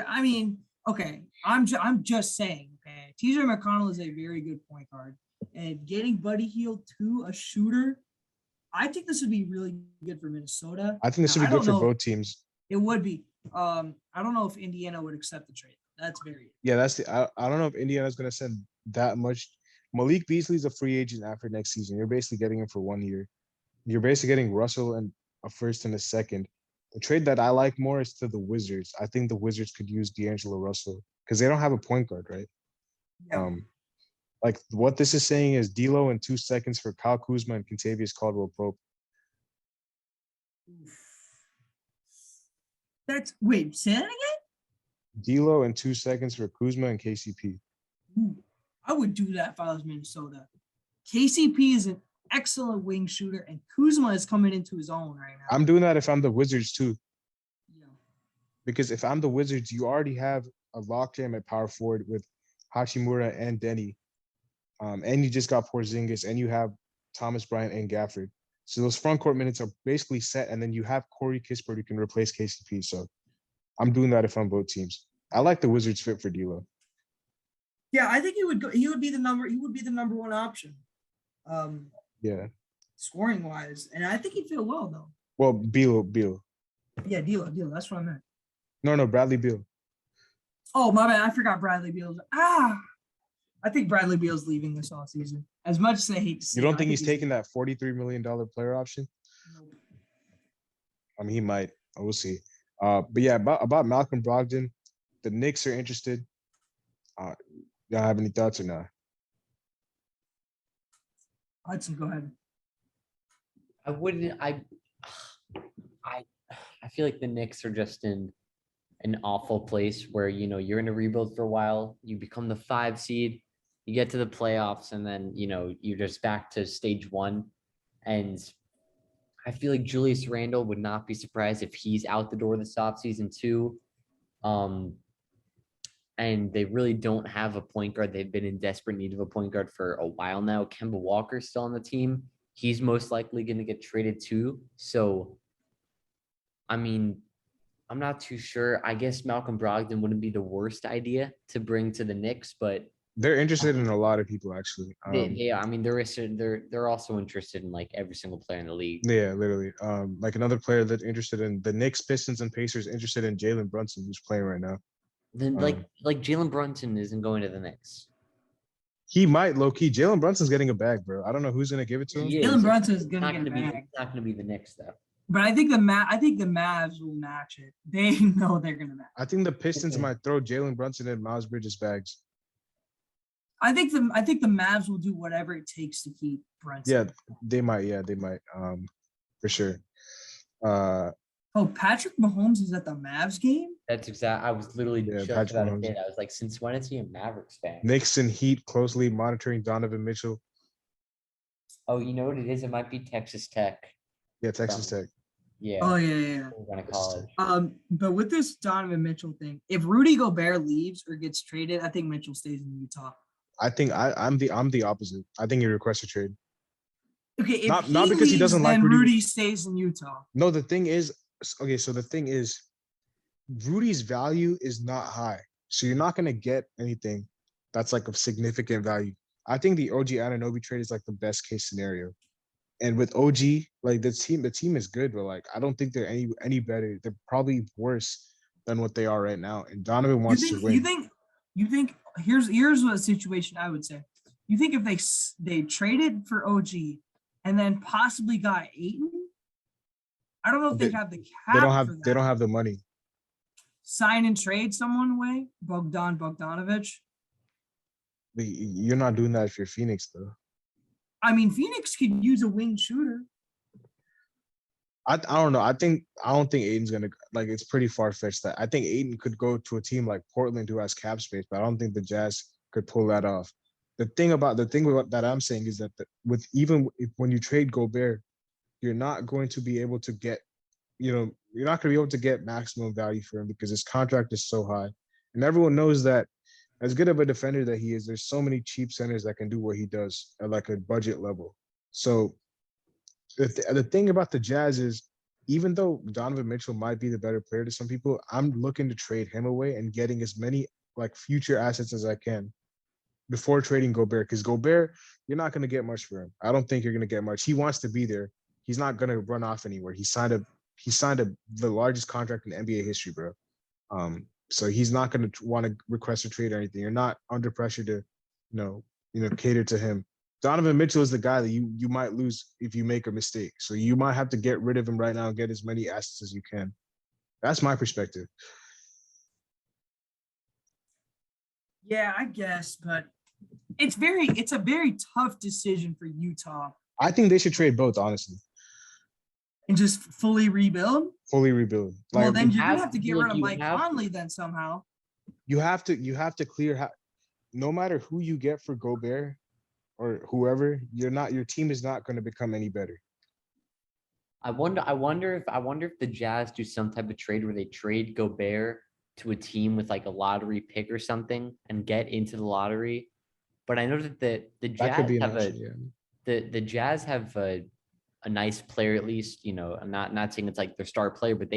I mean, okay, I'm just saying, okay, TJ McConnell is a very good point guard. And getting Buddy Hield to a shooter, I think this would be really good for Minnesota. I think this would be good for both teams. It would be. I don't know if Indiana would accept the trade. That's very. Yeah, I don't know if Indiana's going to send that much. Malik Beasley's a free agent after next season. You're basically getting him for 1 year. You're basically getting Russell and a first and a second. The trade that I like more is to the Wizards. I think the Wizards could use D'Angelo Russell because they don't have a point guard, right? Yeah. Like what this is saying is D'Lo in 2 seconds for Kyle Kuzma and Contavious Caldwell Pope. That's wait, say that again? D'Lo in 2 seconds for Kuzma and KCP. Ooh, I would do that if I was Minnesota. KCP is an excellent wing shooter, and Kuzma is coming into his own right now. I'm doing that if I'm the Wizards too, Yeah. because if I'm the Wizards, you already have a lockjam at power forward with Hachimura and Denny, and you just got Porzingis, and you have Thomas Bryant and Gafford. So those front court minutes are basically set, and then you have Corey Kispert who can replace KCP. So I'm doing that if I'm both teams. I like the Wizards fit for D'Lo. Yeah, I think he would go. He would be the number one option, Yeah. scoring wise, and I think he'd feel well though. Well, Beal. Yeah, D'Lo. That's what I meant. No, Bradley Beal. Oh my bad, I forgot Bradley Beal's. I think Bradley Beal's leaving this offseason. As much as I hate to see You don't it, I think he's taking that $43 million player option? Nope. I mean, he might. We'll see. But yeah, about Malcolm Brogdon, the Knicks are interested. Y'all have any thoughts or not? Hudson, go ahead. I wouldn't. I feel like the Knicks are just in an awful place where you're in a rebuild for a while. You become the 5 seed, you get to the playoffs, and then you're just back to stage 1. And I feel like Julius Randle would not be surprised if he's out the door this offseason too. And they really don't have a point guard. They've been in desperate need of a point guard for a while now. Kemba Walker's still on the team. He's most likely going to get traded too. So, I mean, I'm not too sure. I guess Malcolm Brogdon wouldn't be the worst idea to bring to the Knicks, but They're interested in a lot of people, actually. I mean, they're also interested in like every single player in the league. Yeah, literally. Like another player that's interested in the Knicks, Pistons, and Pacers interested in Jalen Brunson, who's playing right now. Then like Jalen Brunson isn't going to the Knicks. He might low key. Jalen Brunson's getting a bag, bro. I don't know who's gonna give it to him. Jalen Brunson is gonna get a be. bag. It's not gonna be the Knicks though. But I think the Mavs will match it. They know they're gonna match. I think the Pistons might throw Jalen Brunson in Miles Bridges bags. I think the Mavs will do whatever it takes to keep Brunson. Yeah, they might. Yeah, they might. For sure. Oh, Patrick Mahomes is at the Mavs game? That's exactly. I was literally just Patrick about to Mahomes. say that. I was like, since when is he a Mavericks fan? Knicks and Heat closely monitoring Donovan Mitchell. Oh, you know what it is? It might be Texas Tech. Yeah, Texas Tech. Yeah. Oh yeah. Going to college. But with this Donovan Mitchell thing, if Rudy Gobert leaves or gets traded, I think Mitchell stays in Utah. I think I'm the opposite. I think he requests a trade. Okay, if not he because leaves, he doesn't like then Rudy. Rudy stays in Utah. No, the thing is, okay, so the thing is, Rudy's value is not high. So you're not going to get anything that's like of significant value. I think the OG Anunoby trade is like the best case scenario. And with OG, like the team is good, but like I don't think they're any better. They're probably worse than what they are right now. And Donovan wants to win. You think here's what situation I would say. You think if they traded for OG and then possibly got Ayton, I don't know if they have the cap. They don't have the money. Sign and trade someone away, Bogdanovich. You're not doing that if you're Phoenix, though. I mean, Phoenix could use a wing shooter. I don't know. I don't think Aiden's gonna like. It's pretty far fetched that I think Aiden could go to a team like Portland who has cap space, but I don't think the Jazz could pull that off. The thing that I'm saying is that when you trade Gobert, you're not going to be able to get, you're not going to be able to get maximum value for him because his contract is so high, and everyone knows that. As good of a defender that he is, there's so many cheap centers that can do what he does at like a budget level. So the thing about the Jazz is, even though Donovan Mitchell might be the better player to some people, I'm looking to trade him away and getting as many like future assets as I can before trading Gobert. Because Gobert, you're not going to get much for him. I don't think you're going to get much. He wants to be there. He's not going to run off anywhere. He signed the largest contract in NBA history, bro. So he's not going to want to request a trade or anything. You're not under pressure to, cater to him. Donovan Mitchell is the guy that you might lose if you make a mistake. So you might have to get rid of him right now and get as many assets as you can. That's my perspective. Yeah, I guess, but it's a very tough decision for Utah I think they should trade both, honestly. and just fully rebuild. Fully rebuild. Well, then you're gonna have have to to, get like, rid of you Mike have to. Conley then somehow. you have to clear no matter who you get for Gobert or whoever, your team is not going to become any better. I wonder if the Jazz do some type of trade where they trade Gobert to a team with like a lottery pick or something and get into the lottery. But I know that the That Jazz could be an have option, yeah. the Jazz have a nice player at least. I'm not saying it's like their star player, but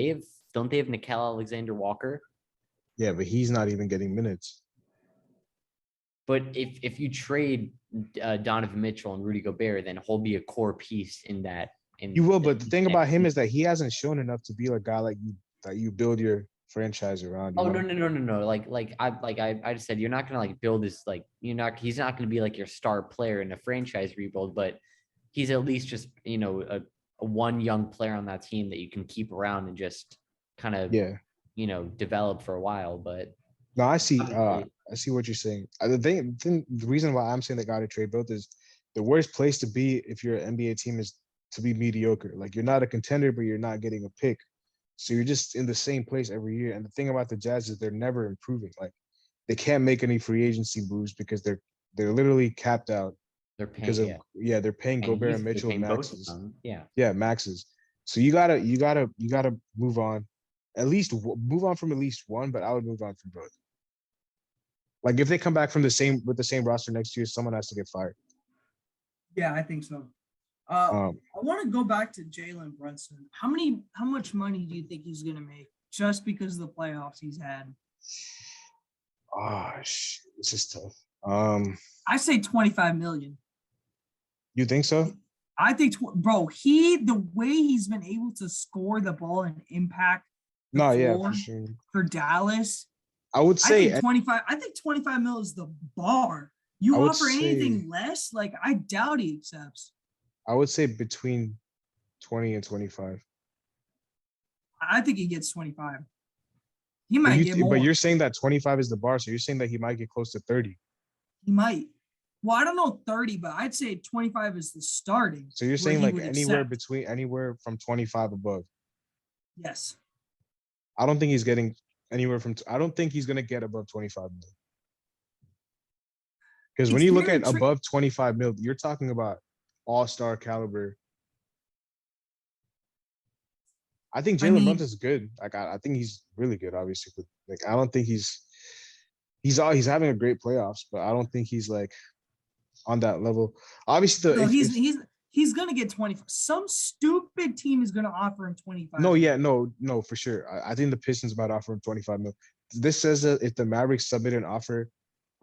don't they have Nickeil Alexander-Walker? Yeah, but he's not even getting minutes. But if you trade Donovan Mitchell and Rudy Gobert, then he'll be a core piece in that. You will, but the thing next about him season. is that he hasn't shown enough to be a guy like you that you build your franchise around. Oh no. Like I just said, you're not gonna like build this like he's not gonna be like your star player in a franchise rebuild, but he's at least just a one young player on that team that you can keep around and just kind of Yeah. Develop for a while. But No, I see. obviously- I see what you're saying. The reason why I'm saying they got to trade both is the worst place to be if you're an NBA team is to be mediocre. Like you're not a contender, but you're not getting a pick. So you're just in the same place every year. And the thing about the Jazz is they're never improving. Like they can't make any free agency moves because they're literally capped out they're paying, because of they're paying Gobert and they're Mitchell paying both of maxes. them. Yeah. Yeah, maxes. So you gotta move on. At least move on from at least one, but I would move on from both. Like if they come back from with the same roster next year, someone has to get fired. Yeah, I think so. Um, I want to go back to Jalen Brunson. How much money do you think he's gonna make just because of the playoffs he's had? This is tough. I say 25 million. You think so? I think, bro, the way he's been able to score the ball and impact the No, yeah, floor for sure. for Dallas. I would I say think 25. I think 25 mil is the bar. I You would offer anything say- less, like I doubt he accepts. I would say between 20 and 25. I think he gets 25. He But, might get more. but you're saying that 25 is the bar, so you're saying that he might get close to 30. He might. Well, I don't know 30, but I'd say 25 is the starting. So you're where saying he like would anywhere from 25 above. Yes. I don't think he's getting I don't think he's gonna get above 25 mil. Because when It's you look very at above 25 mil, you're talking about all-star caliber. I think I Jalen mean- Brunson's good. Like I think he's really good, obviously. But like I don't think he's having a great playoffs, but I don't think he's like on that level. Obviously, No, he's gonna get 25. Some stupid team is gonna offer him 25. no, for sure. I think the Pistons might offer him 25 mil. This says that if the Mavericks submit an offer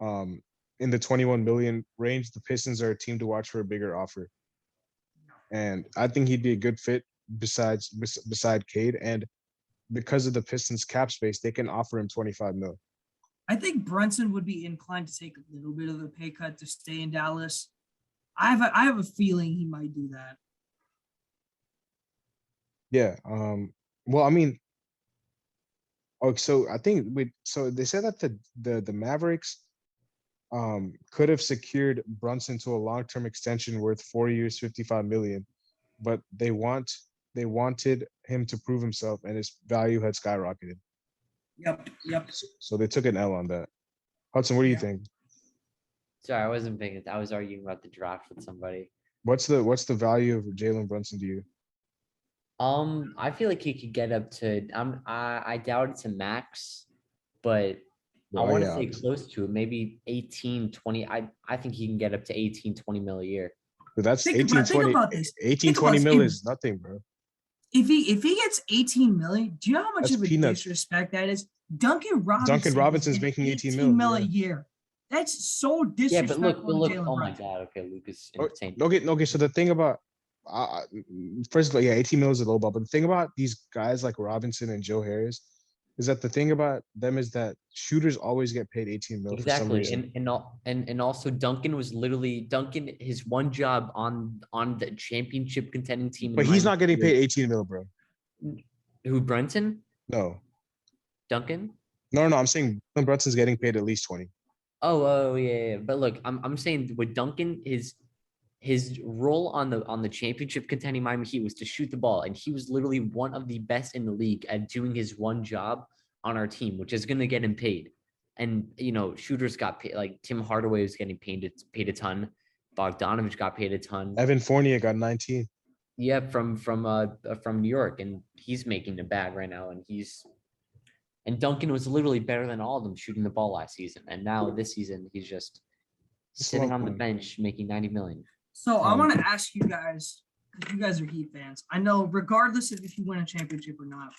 in the 21 million range, the Pistons are a team to watch for a bigger offer. And I think he'd be a good fit beside Cade. And because of the Pistons cap space, they can offer him 25 mil. I think Brunson would be inclined to take a little bit of a pay cut to stay in Dallas. I have a feeling he might do that. Yeah. Well, I mean, so I think so they said that the Mavericks could have secured Brunson to a long-term extension worth 4 years, 55 million, but they wanted him to prove himself and his value had skyrocketed. Yep. So they took an L on that. Hudson, what do you Yeah. think? Sorry, I wasn't thinking. I was arguing about the draft with somebody. What's the value of Jalen Brunson to you? I feel like he could get up to. I doubt it's a max, but I Well, want to yeah, say obviously. close to it. Maybe 18, 20. I think he can get up to 18, 20 mil a year. But that's Think 18, about 20, this. 18, Think about 20 this. mil If- is nothing, bro. If he gets 18 million, do you know how much That's of a peanuts. disrespect that is? Duncan Robinson. Robinson's is making 18 mil mil, a yeah. year. That's so Yeah, disrespectful. but look. to Jalen Oh my Brunson. God. Okay, Lucas. Oh, insane. Okay. So the thing about, first of all, yeah, 18 mil is a low ball. But the thing about these guys like Robinson and Joe Harris is that the thing about them is that shooters always get paid 18 mil for some Exactly. reason. And also Duncan, his one job on the championship contending team in But he's Miami not getting was- paid 18 mil, bro. who Brunson? No. Duncan? No. I'm saying Brunson's getting paid at least 20. Oh, yeah. But look, I'm saying with Duncan, his role on the championship contending Miami Heat was to shoot the ball, and he was literally one of the best in the league at doing his one job on our team, which is gonna get him paid. And shooters got paid, like Tim Hardaway was getting paid a ton. Bogdanovich got paid a ton. Evan Fournier got 19. Yeah, from New York, and he's making the bag right now, and Duncan was literally better than all of them shooting the ball last season, and now this season he's just sitting on the bench making 90 million. So I want to ask you guys, because you guys are Heat fans. I know regardless of if you win a championship or not,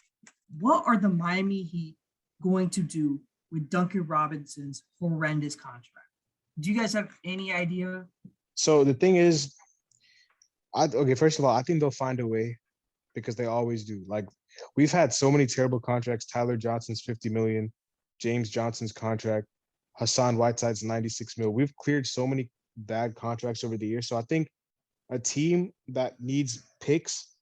what are the Miami Heat going to do with Duncan Robinson's horrendous contract? Do you guys have any idea? So the thing is, first of all, I think they'll find a way because they always do. Like, we've had so many terrible contracts. Tyler Johnson's 50 million, James Johnson's contract, Hassan Whiteside's 96 mil. We've cleared so many bad contracts over the years. So I think a team that needs picks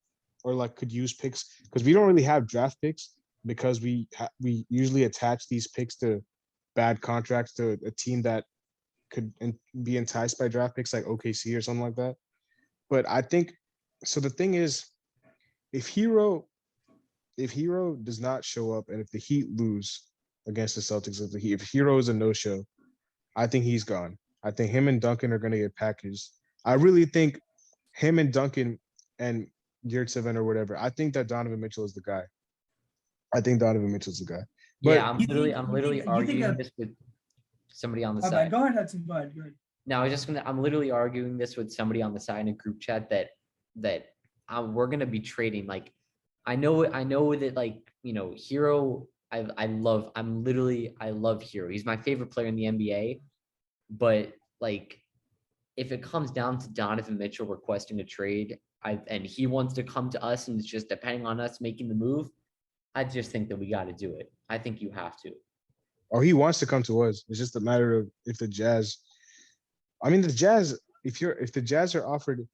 or like could use picks, because we don't really have draft picks because we usually attach these picks to bad contracts to a team that could be enticed by draft picks like OKC or something like that. But I think, so the thing is, if Hero does not show up and if the Heat lose against the Celtics, if Hero is a no-show, I think he's gone. I think him and Duncan are going to get packaged. I really think him and Duncan and Yurtseven or whatever, I think that Donovan Mitchell is the guy. I think Donovan Mitchell's the guy. But Yeah, I'm You literally think arguing of- this with somebody on the Okay, side. go ahead, Hudson. Go ahead. No, I'm literally arguing this with somebody on the side in a group chat that we're gonna be trading. Like, I know that, like, Hero. I love Hero. He's my favorite player in the NBA. But like, if it comes down to Donovan Mitchell requesting a trade, and he wants to come to us, and it's just depending on us making the move, I just think that we got to do it. I think you have to. or he wants to come to us. It's just a matter of if the Jazz. I mean, the Jazz. If the Jazz are offered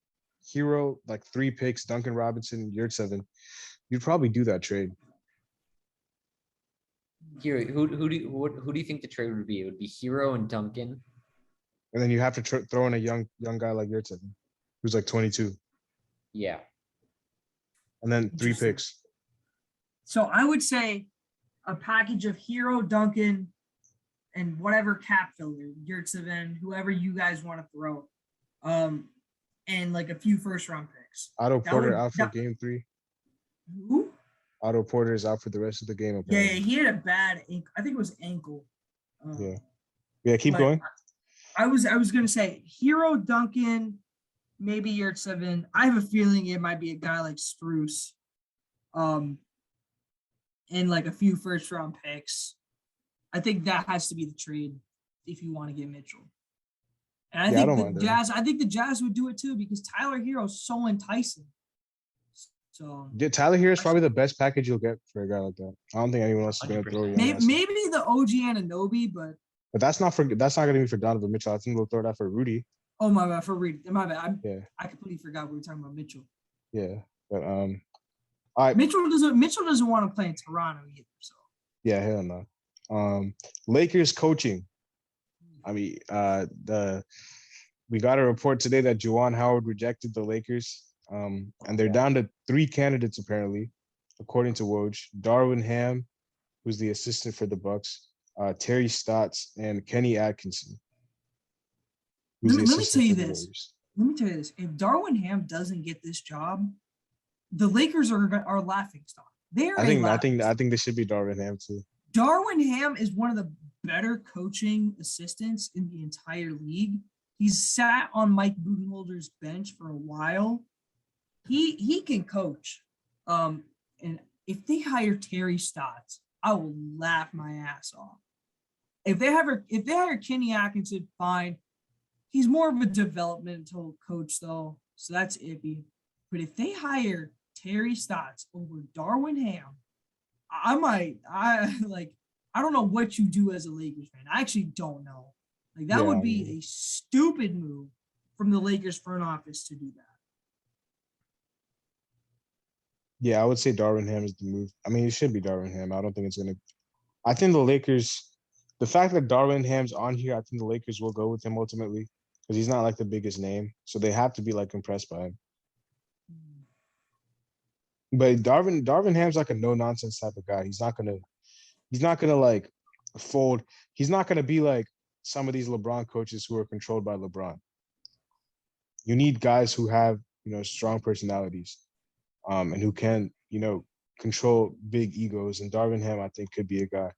Hero like 3 picks, Duncan Robinson, Yurtseven, you'd probably do that trade. Here, who do you think the trade would be? It would be Hero and Duncan. And then you have to throw in a young guy like Yurtseven, who's like 22, Yeah. and then 3 Interesting. picks. So I would say a package of Hero, Duncan, and whatever cap filler, Yurtseven, whoever you guys want to throw, and like a few first round picks. Otto That Porter would- out for that- game 3. Who? Otto Porter is out for the rest of the game. Yeah, Apparently. he had a bad ankle. I think it was ankle. Yeah. Yeah, keep but going. I was gonna say Hero, Duncan, maybe Yurtseven. I have a feeling it might be a guy like Strus, and like a few first round picks. I think that has to be the trade if you want to get Mitchell. And I Yeah, I think don't the mind that. Jazz. I think the Jazz would do it too because Tyler Hero is so enticing. So Yeah, Tyler here is probably the best package you'll get for a guy like that. I don't think anyone else is going to throw you. maybe the OG Anunoby, but But that's not going to be for Donovan Mitchell. I think they'll throw that for Rudy. oh my bad for Reed. My bad. Yeah, I completely forgot we were talking about Mitchell. yeah. But all right. Mitchell doesn't want to play in Toronto either. So Yeah, hell no. Lakers coaching. I mean, we got a report today that Juwan Howard rejected the Lakers. And they're down to 3 candidates apparently, according to Woj. Darwin Ham, who's the assistant for the Bucks, Terry Stotts, and Kenny Atkinson. who's the Let me assistant tell you for the this. Warriors. Let me tell you this: if Darwin Ham doesn't get this job, the Lakers are laughing stock. They're I a think laughing stock. this should be Darvin Ham too. Darwin Ham is one of the better coaching assistants in the entire league. He's sat on Mike Budenholzer's bench for a while. He can coach. And if they hire Terry Stotts, I will laugh my ass off. If they hire Kenny Atkinson, fine. He's more of a developmental coach though, so that's iffy. But if they hire Terry Stotts over Darwin Ham, I don't know what you do as a Lakers fan. I actually don't know. Like that Yeah, would I be mean, a stupid move from the Lakers front office to do that. yeah, I would say Darvin Ham is the move. I mean, it should be Darvin Ham. I don't think it's gonna. I think the Lakers, the fact that Darvin Ham's on here, I think the Lakers will go with him ultimately because he's not like the biggest name, so they have to be like impressed by him. But Darvin Ham's like a no nonsense type of guy. He's not gonna like fold. He's not gonna be like some of these LeBron coaches who are controlled by LeBron. You need guys who have, strong personalities, and who can, control big egos. And Darvin Ham, I think, could be a guy.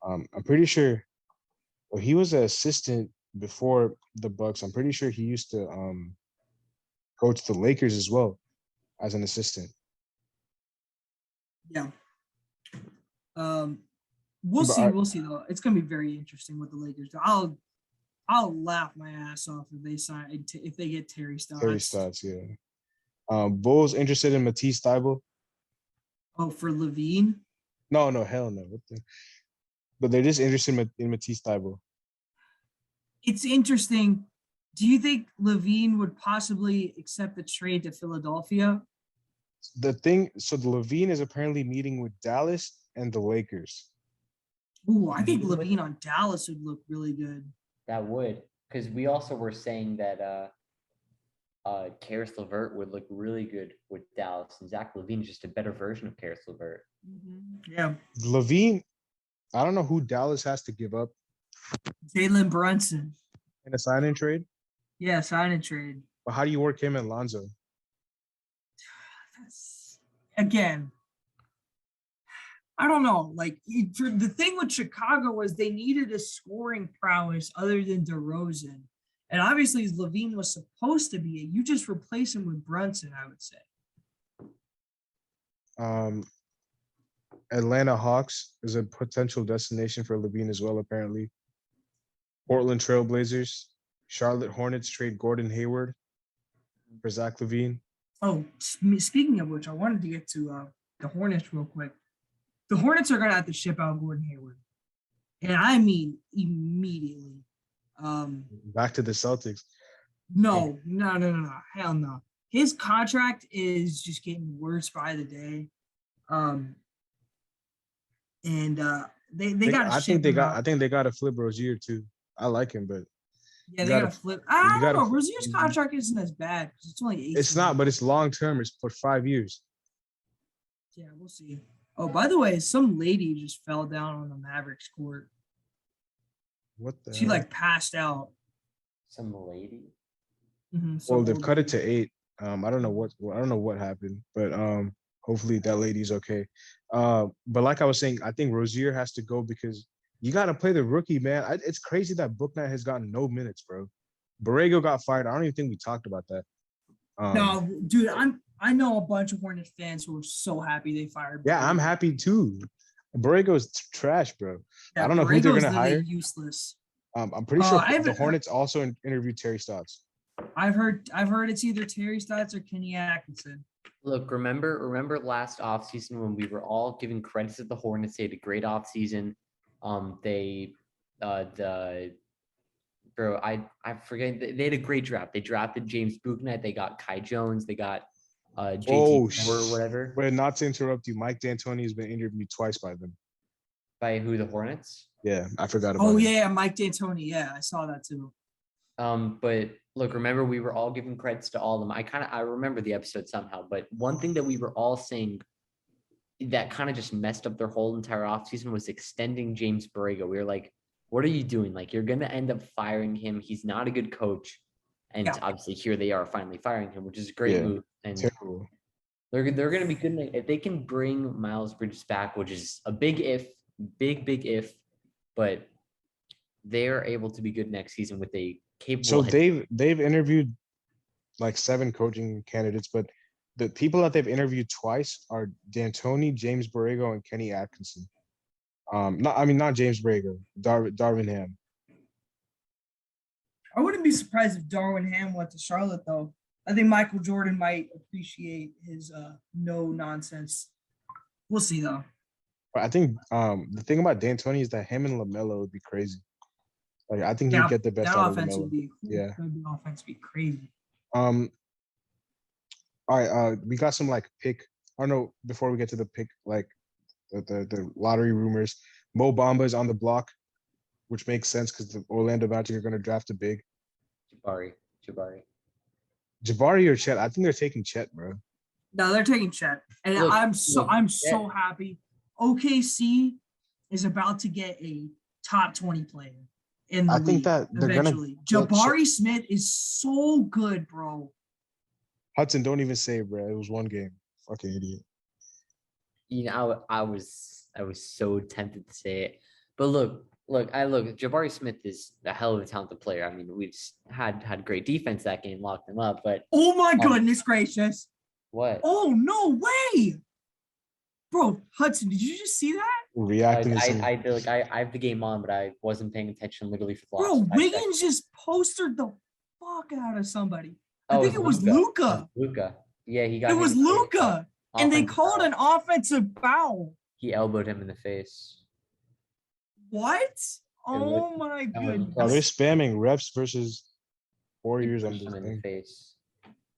I'm pretty sure. Well, he was an assistant before the Bucks. I'm pretty sure he used to coach the Lakers as well as an assistant. Yeah. We'll But see. We'll see though. It's gonna be very interesting with the Lakers. I'll laugh my ass off if they sign if they get Terry Stotts. Terry Stotts, yeah. Bulls interested in Matisse Thybulle? Oh, for Levine. No, hell no. But they're just interested in Matisse Thybulle. It's interesting. Do you think Levine would possibly accept the trade to Philadelphia? So the Levine is apparently meeting with Dallas and the Lakers. Ooh, I think Levine on Dallas would look really good. That would, because we also were saying that Karis LeVert would look really good with Dallas, and Zach LaVine is just a better version of Karis LeVert. Yeah. Levine, I don't know who Dallas has to give up Jalen Brunson. in a sign-in trade, Yeah, sign and trade. but how do you work him and Lonzo? Again, I don't know. Like the thing with Chicago was they needed a scoring prowess other than DeRozan. And obviously Levine was supposed to be it. You just replace him with Brunson, I would say. Atlanta Hawks is a potential destination for Levine as well, apparently. Portland Trailblazers, Charlotte Hornets trade Gordon Hayward for Zach LaVine. Oh, speaking of which, I wanted to get to the Hornets real quick. The Hornets are going to have to ship out Gordon Hayward. And I mean immediately. Back to the Celtics. No. Hell no. His contract is just getting worse by the day. They got. I think they got to flip Rozier too. I like him, but yeah, they got to flip. I don't know. Rozier's contract isn't as bad because it's only 8. It's not, but it's long term. It's for 5 years. Yeah, we'll see. Oh, by the way, some lady just fell down on the Mavericks court. What the? She like passed out. Some lady. Well, they've cut it to 8. I don't know what happened, but hopefully that lady's okay. But like I was saying, I think Rozier has to go because you got to play the rookie, man. It's crazy that Bouknight has gotten no minutes, bro. Borrego got fired. I don't even think we talked about that. No, dude, I know a bunch of Hornets fans who are so happy they fired. Yeah, I'm happy too. Borrego is trash, bro. Yeah, I don't know who they're gonna hire. Useless. I'm pretty sure the Hornets also interviewed Terry Stotts. I've heard it's either Terry Stotts or Kenny Atkinson. Look, remember last offseason when we were all giving credit to the Hornets. They had a great offseason. I forget. They had a great draft. They drafted James Bouknight. They got Kai Jones. They got JT or whatever. But not to interrupt you, Mike D'Antoni has been interviewed twice by them. By who? The Hornets? Yeah, I forgot about. Oh yeah, Mike D'Antoni. Yeah, I saw that too. But look, remember we were all giving credits to all of them. I remember the episode somehow. But one thing that we were all saying that kind of just messed up their whole entire offseason was extending James Borrego. We were like, what are you doing? Like, you're going to end up firing him. He's not a good coach. And obviously here they are finally firing him, which is a great move. And terrible. They're going to be good. If they can bring Miles Bridges back, which is a big if, but they're able to be good next season with a capable. So they've interviewed like 7 coaching candidates, but the people that they've interviewed twice are D'Antoni, James Borrego, and Kenny Atkinson. Not James Borrego, Darvin Ham. I wouldn't be surprised if Darvin Ham went to Charlotte, though. I think Michael Jordan might appreciate his no nonsense. We'll see, though. But I think the thing about D'Antoni is that him and LaMelo would be crazy. Like I think he'd Yeah, get the best that out of offense LaMelo. would be. Yeah. That offense would be crazy. All right, we got some like pick. I don't know. Before we get to the pick, like the lottery rumors, Mo Bamba is on the block, which makes sense because the Orlando Magic are going to draft a big. Jabari. Jabari or Chet? I think they're taking Chet, bro. No, they're taking Chet, and Look, I'm Chet. so happy. OKC is about to get a top 20 player in the I league. think that they're eventually. gonna get Jabari Smith is so good, bro. Hudson, don't even say it, bro. It was one game. Fucking idiot. You know, I was so tempted to say it, but look. Jabari Smith is a hell of a talented player. I mean, we've had great defense that game, locked them up. But Oh my goodness gracious! what? Oh no way, bro! Hudson, did you just see that? Reacting to some. I have the game on, but I wasn't paying attention literally for the last. Bro, 5 Wiggins seconds. just postered the fuck out of somebody. I Oh, think it was Luca. Luca. Yeah, he got. It hit was in the face, Luca, and they offensive called foul. an offensive foul. He elbowed him in the face. What? Oh was- my was- goodness! Oh, they're spamming refs versus Warriors He on punched this him in the thing. face.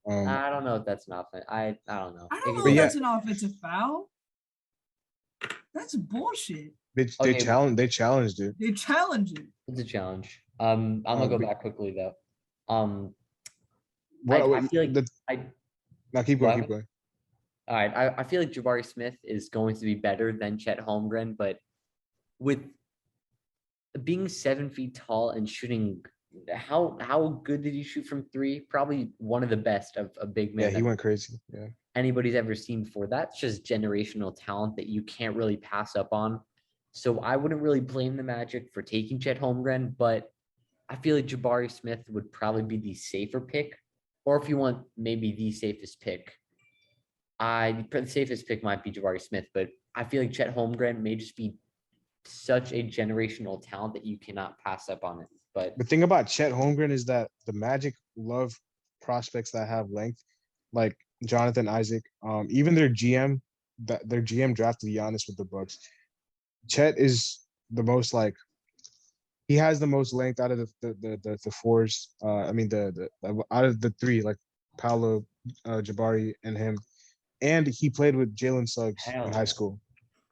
Um, I don't know if that's an offense. I don't know. I don't know But if yeah. that's an offensive foul. That's bullshit. they Okay. challenged it. They challenge it. It's a challenge. I'm gonna go but- back quickly though. What, I feel like now keep going, What? keep going. all right. I feel like Jabari Smith is going to be better than Chet Holmgren, but with being 7 feet tall and shooting, how good did he shoot from three? Probably one of the best of a big man Yeah, he that went crazy. Yeah. anybody's ever seen before. That's just generational talent that you can't really pass up on. So I wouldn't really blame the Magic for taking Chet Holmgren, but I feel like Jabari Smith would probably be the safer pick. Or if you want maybe the safest pick, the safest pick might be Jabari Smith, but I feel like Chet Holmgren may just be such a generational talent that you cannot pass up on it. But The thing about Chet Holmgren is that the Magic love prospects that have length, like Jonathan Isaac. Even their GM drafted Giannis with the Bucks. Chet is the most like he has the most length out of the fours. I mean the out of the three, like Paolo, Jabari, and him, and he played with Jalen Suggs Hell in yeah. high school.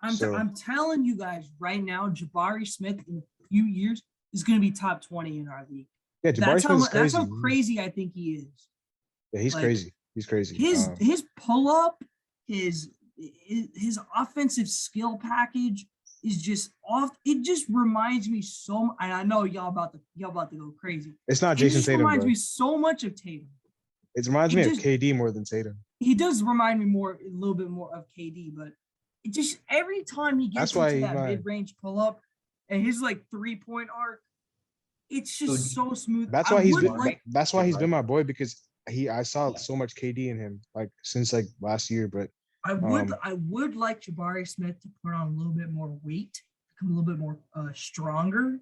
I'm So- I'm telling you guys right now, Jabari Smith in a few years is going to be top 20 in our league. Yeah, Jabari That's Smith is crazy. that's how crazy I think he is. Yeah, he's like, crazy. He's crazy. His pull up, his offensive skill package is just off. It just reminds me so. And I know y'all about to go crazy. It's not It Jason just Tatum, reminds bro. me so much of Tatum. It reminds it me of just- KD more than Tatum. He does remind me a little bit more of KD, but it just every time he That's gets why into he's that my- mid-range pull-up and his like 3-point arc, it's just so smooth. That's I why he's would been. like That's why he's Jabari. been my boy because I saw Yeah. so much KD in him like since like last year. But I Um, would like Jabari Smith to put on a little bit more weight, become a little bit more stronger.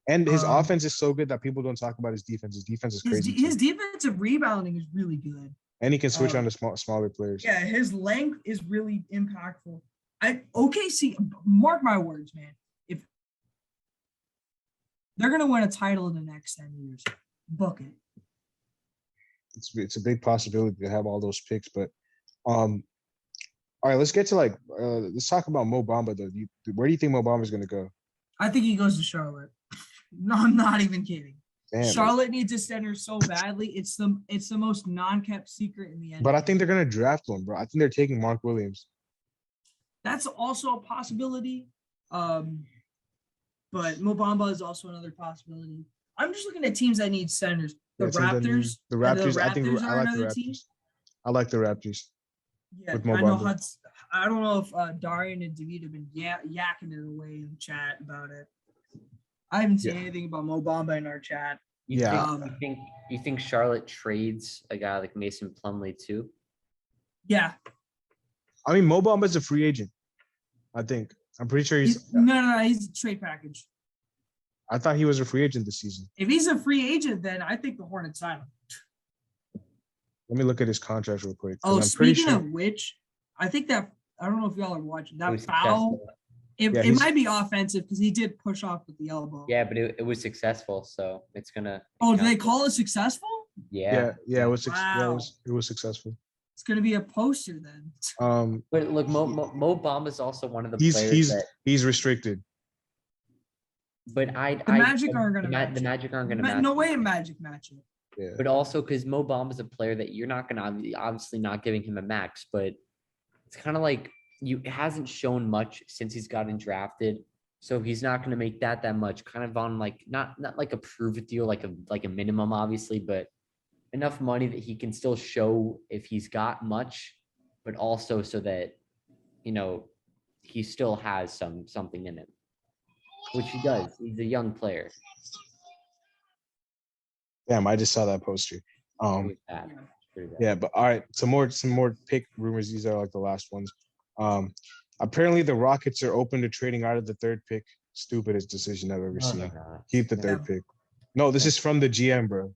and his Um, offense is so good that people don't talk about his defense. His defense is His, crazy. his too. defensive rebounding is really good. And he can switch on um, to smaller players. Yeah, his length is really impactful. OKC, mark my words, man. If they're gonna win a title in the next 10 years, book it. It's a big possibility to have all those picks. But all right, let's get to let's talk about Mo Bamba though. Where do you think Mo Bamba is gonna go? I think he goes to Charlotte. No, I'm not even kidding. Damn, Charlotte needs a center so badly. It's the most non-kept secret in the NBA. but I think they're gonna draft one, bro. I think they're taking Mark Williams. that's also a possibility. But Mo Bamba is also another possibility. I'm just looking at teams that need centers. The Yeah, teams that need- Raptors. The Raptors. I think Raptors I are like the another team. Raptors. I like the Raptors. Yeah, with Mo I know Bamba. I don't know if Darian and David have been yakking it away in the chat about it. I haven't seen Yeah. anything about Mo Bamba in our chat. Yeah. You think Charlotte trades a guy like Mason Plumlee too? Yeah, I mean, Mo Bamba is a free agent. I think. I'm pretty sure no, he's a trade package. I thought he was a free agent this season. If he's a free agent, then I think the Hornets sign him. Let me look at his contract real quick. 'cause Oh, I'm pretty speaking sure. of which, I think that I don't know if y'all are watching that Who's foul. Chestnut? It, Yeah, it he's- might be offensive because he did push off with the elbow. Yeah, but it was successful, so it's gonna. Oh, it do they counts. call it successful? Yeah. yeah, it was Wow. it was successful. It's gonna be a poster then. But look, Mo Bamba is also one of the He's players that. he's restricted. But The Magic aren't gonna the match the it. Magic aren't gonna match. No him. way Magic match it. Yeah. But also because Mo Bamba is a player that you're not gonna obviously not giving him a max, but it's kind of like you hasn't shown much since he's gotten drafted. So he's not going to make that much, kind of on like not like a prove it deal, like a minimum, obviously, but enough money that he can still show if he's got much, but also so that he still has something in him, which he does. He's a young player. Damn, I just saw that poster. Pretty bad. Yeah. Pretty bad. Yeah, but all right, some more pick rumors. These are like the last ones. Apparently the Rockets are open to trading out of the third pick. Stupidest decision I've ever No, seen. they're not. Keep the No. third pick. No, this is from the GM, bro.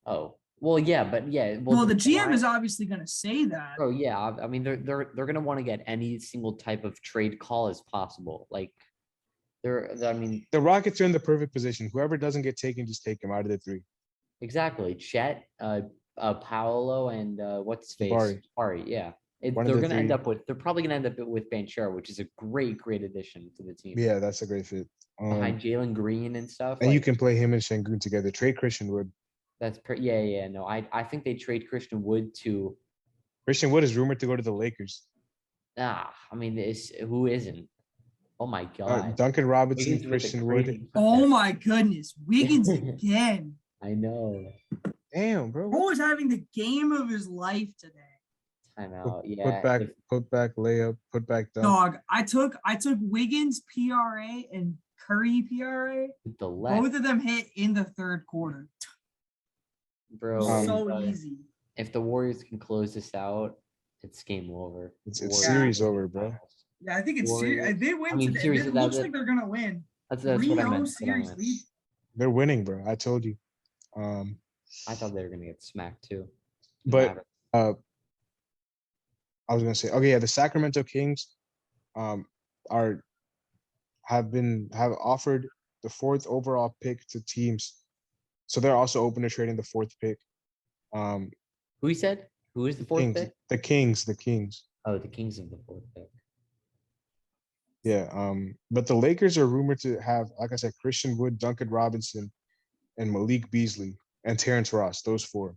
Oh well, yeah, but yeah. Well, the GM why- is obviously gonna say that. Oh yeah, I mean they're gonna want to get any single type of trade call as possible. Like I mean The Rockets are in the perfect position. Whoever doesn't get taken, just take him out of the three. exactly. Chet, Paolo, and what's his face? Jabari. Jabari, yeah. One of They're the gonna end three. up with. They're probably gonna end up with Banchero, which is a great addition to the team. Yeah, that's a great fit. Behind Jalen Green and stuff. And you like, can play him and Şengün together. Trade Christian Wood. yeah. No, I think they trade Christian Wood to. Christian Wood is rumored to go to the Lakers. I mean, who isn't? Oh my god. Duncan Robinson, Wiggins with a Christian Wood. crazy Oh contract. my goodness, Wiggins again. I know. Damn, bro. Bro is having the game of his life today. Timeout. Yeah. Put back layup, put back dunk. Dog, I took Wiggins PRA and Curry PRA. with the left, Both of them hit in the third quarter. bro. So easy. If the Warriors can close this out, it's game over. It's Warriors series are over, in the bro. finals. Yeah, I think it's Warriors. serious. They win I mean, today. series It of that- looks like they're gonna win. That's what I 3-0 meant. That's what I series meant. lead. They're winning, bro. I told you. I thought they were gonna get smacked too. But I was gonna say, okay, yeah, the Sacramento Kings have offered the 4th overall pick to teams. So they're also open to trading the 4th pick. Who he said? Who is the fourth Kings, pick? the Kings. Oh, the Kings of the fourth pick. Yeah. But the Lakers are rumored to have, like I said, Christian Wood, Duncan Robinson, and Malik Beasley and Terrence Ross, those 4.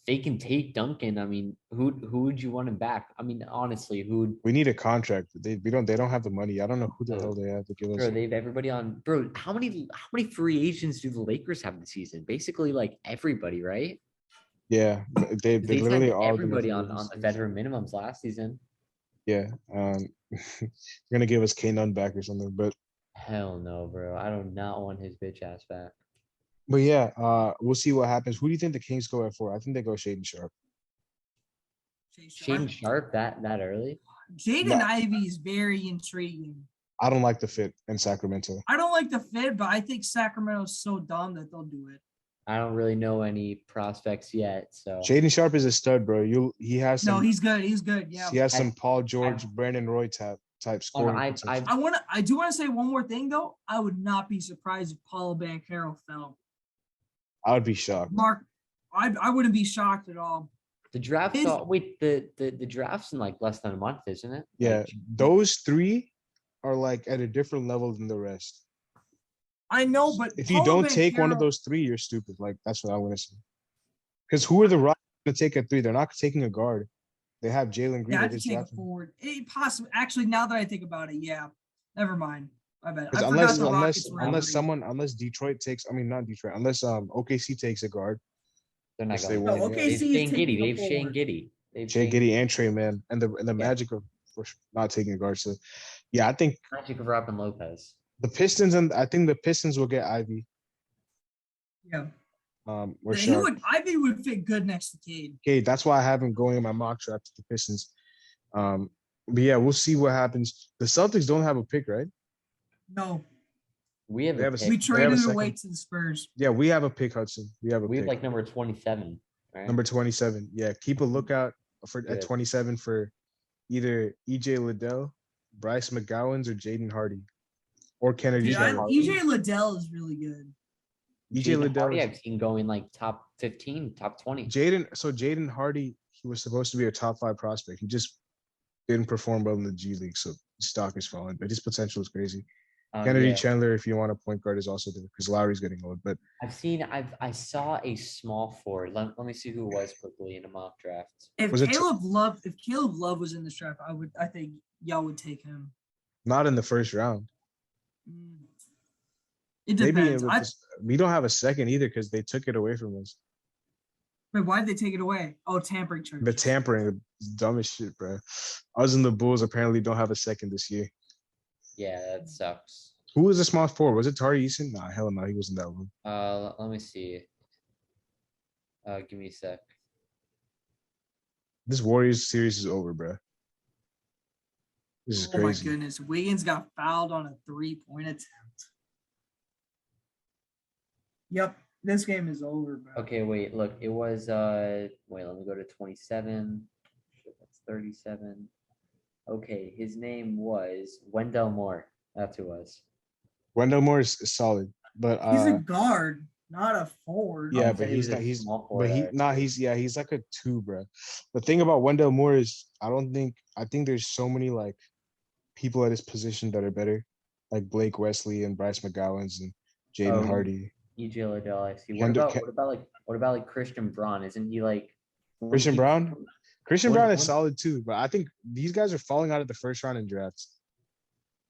They can take Duncan. I mean, who would you want him back? I mean, honestly, who? We need a contract. They don't have the money. I don't know who the hell they have to give us. Bro, they have everybody on. Bro, how many free agents do the Lakers have this season? Basically, like everybody, right? Yeah, they They literally signed all everybody on the veteran minimums last season. Yeah, they're gonna give us K Nunn back or something, but Hell no, bro. I do not want his bitch ass back. yeah, we'll see what happens. Who do you think the Kings go at 4? I think they go Shaden Sharp. Shaden Sharp that early? Jaden No. Ivey is very intriguing. I don't like the fit in Sacramento. I don't like the fit, but I think Sacramento's so dumb that they'll do it. I don't really know any prospects yet, so Shaden Sharp is a stud, bro. He has No, some. he's good. He's good. Yeah. He has some Paul George, Brandon Roy type Oh, scoring. no, potential. I do want to say one more thing though. I would not be surprised if Paulo Banchero fell. I would be shocked. Mark, I wouldn't be shocked at all. the draft. His- Wait, the draft's in like less than a month, isn't it? Yeah, Like, those 3 are like at a different level than the rest. I know, but If you Paulo don't take one of Banchero- those 3, you're stupid. Like that's what I'm gonna say. Because who are the Rockets gonna take at 3? They're not taking a guard. They have Jalen Green. yeah, I They have to just take a drafted him. forward. It possibly actually now that I think about it, yeah. Never mind. I bet. I 'Cause forgot the Rockets were unless Detroit takes, I mean not Detroit, unless OKC takes a guard, they're not Yes, they going. will. No, They've OKC is Shane taking Giddy. a They have Shane forward. Giddy. They've Jay Shane Giddy and Trey Man, and the Yeah. Magic of not taking a guard. So yeah, I think Magic of Robin Lopez. the Pistons will get Ivy. Yeah. Or He Sharp. would Ivy would fit good next to Cade. Okay, that's why I have him going in my mock draft to the Pistons. But yeah, we'll see what happens. The Celtics don't have a pick, right? No, We have They have a pick. we have a traded it second. away to the Spurs. Yeah, we have a pick, Hudson. We have a We have pick. like number 27. Right? Number 27. Yeah, keep a lookout at Good. 27 for either EJ Liddell Bryce McGowan's or Jaden Hardy or Kennedy Dude, Chandler. EJ Liddell is really good. EJ Jaden Liddell. Hardy I've seen going like top 15, top 20. Jaden Hardy, he was supposed to be a top 5 prospect. He just didn't perform well in the G League, so his stock is falling. But his potential is crazy. Kennedy Yeah. Chandler, if you want a point guard, is also there because Lowry's getting old. But I saw a small forward. Let me see who it was quickly in a mock draft. If Was it Caleb Love was in this draft, I think y'all would take him. not in the first round. Mm. It Maybe depends. we don't have a second either because they took it away from us. Wait, why did they take it away? Oh, tampering charges. The tampering, the dumbest shit, bro. Us and the Bulls apparently don't have a second this year. Yeah, that sucks. Who was the small forward? Was it Tari Eason? Nah, hell no, he wasn't that one. Let me see. Give me a sec. This Warriors series is over, bro. This is Oh my crazy. goodness. Wiggins got fouled on a 3-point attempt. Yep. This game is over, bro. Okay, wait, look, it was wait, let me go to 27. Shit, that's 37. Okay, his name was Wendell Moore. That's who it was. Wendell Moore is solid, but He's a guard, not a forward. yeah, said but he was a he's small but forward, he's like a 2, bro. The thing about Wendell Moore is I think there's so many like people at his position that are better, like Blake Wesley and Bryce McGowan's and Jaden Oh, Hardy. EJ Liddell, I see. Kendall- What about like Christian Braun? Isn't he like Christian he- Brown? Christian When- Brown is when- solid too, but I think these guys are falling out of the first round in drafts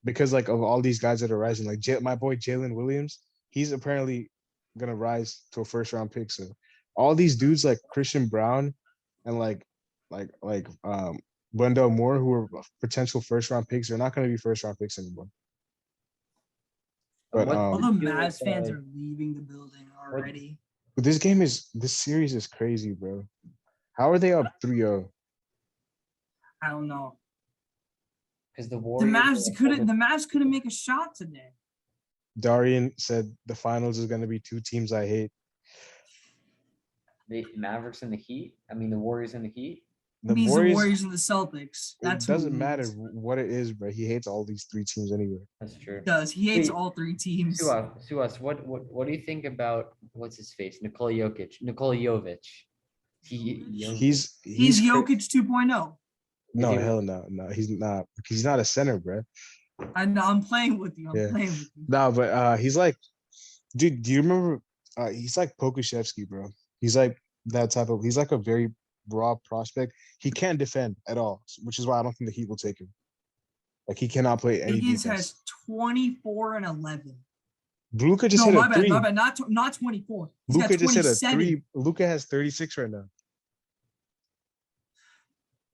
because like of all these guys that are rising. Like my boy Jalen Williams, he's apparently gonna rise to a first round pick. So all these dudes like Christian Brown and like Wendell Moore, who are potential first round picks, are not gonna be first round picks anymore. But What- All the feel like, Mavs fans are leaving the building already. this series is crazy, bro. How are they up 3-0? I don't know. Because the The Warriors Mavs couldn't make a shot today. Darian said the finals is gonna be 2 teams I hate. the Mavericks and the Heat. I mean the Warriors and the Heat. The Means Warriors, the Warriors and the Celtics. That's it who doesn't it matter means. what it is, bro. He hates all these 3 teams anyway. That's true. He does. He hates Wait, all 3 teams. Suas, what do you think about what's his face? Nikola Jovic. He's He's cra- Jokic 2.0. No, he- hell no, he's not. He's not a center, bro. I know. I'm playing with you. I'm Yeah. playing with you. No, but he's like, dude. Do you remember? He's like Pokuševski, bro. He's like that type of. He's like a very raw prospect. He can't defend at all, which is why I don't think the Heat will take him. Like he cannot play any Wiggins defense. has 24 and 11. Luka just No, hit my a bad. 3. My bad. Not 24. He's Luka got just hit a 27. 3. Luka has 36 right now.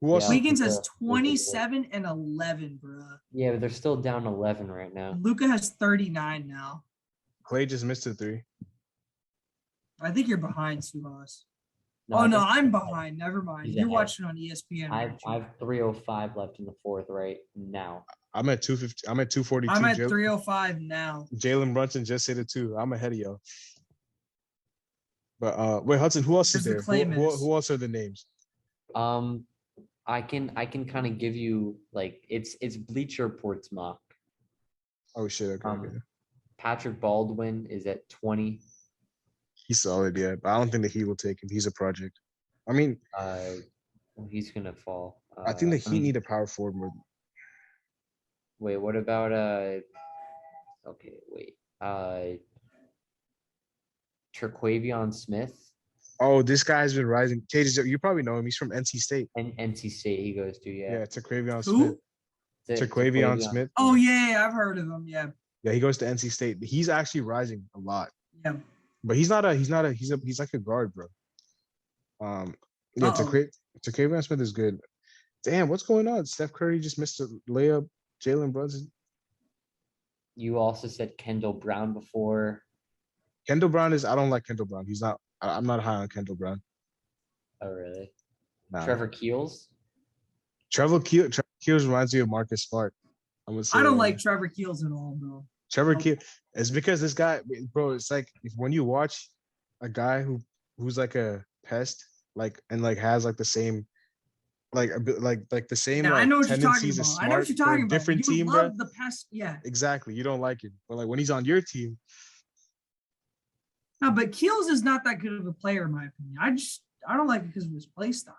Who else? Yeah. Wiggins has Luka. 27 and 11, bro. Yeah, but they're still down 11 right now. Luca has 39 now. Clay just missed a 3. I think you're behind Suhas. No, Oh I no, think- I'm behind. Never mind. He's You're ahead. watching on ESPN. I've aren't you? I've 3:05 left in the fourth right now. I'm at 250. I'm at 242. I'm at 305 now. Jalen Brunson just hit it too. I'm ahead of y'all. But wait, Hudson, who else is There's the there? Clay Who minutes. who else are the names? I can kind of give you like it's Bleacher Report's mock. Oh shit, okay. Okay. Patrick Baldwin is at 20. He's solid, yeah. But I don't think the Heat will take him. He's a project. I mean, He's gonna fall. I think the I Heat mean, need a power forward more. Wait, what about okay, wait. Terquavion Smith Oh, this guy's been rising. Cages, you probably know him. He's from NC State. and NC State he goes to, Yeah, yeah. Terquavion Who? Smith. T- Terquavion Smith. Oh yeah, I've heard of him. Yeah, Yeah, he goes to NC State. He's actually rising a lot. yeah. But he's like a guard, bro. Yeah, Uh-oh. Terquavion Smith is good. Damn, what's going on? Steph Curry just missed a layup. Jalen Brunson. You also said Kendall Brown before. Kendall Brown is. I don't like Kendall Brown. I'm not high on Kendall Brown. Oh really? Nah. Trevor Keels. Trevor Keels reminds me of Marcus Smart. I'm gonna say I don't like Trevor Keels at all, bro. Trevor Keels. It's because this guy, bro. It's like when you watch a guy who's like a pest, like and like has like the same like a bit like the same Yeah, I like know what you're talking tendencies as about. I know what Smart you're for talking a about. different You team, bro. love the pass. Yeah. Exactly. You don't like it, but like when he's on your team, No, but Keels is not that good of a player, in my opinion. I don't like it because of his play style.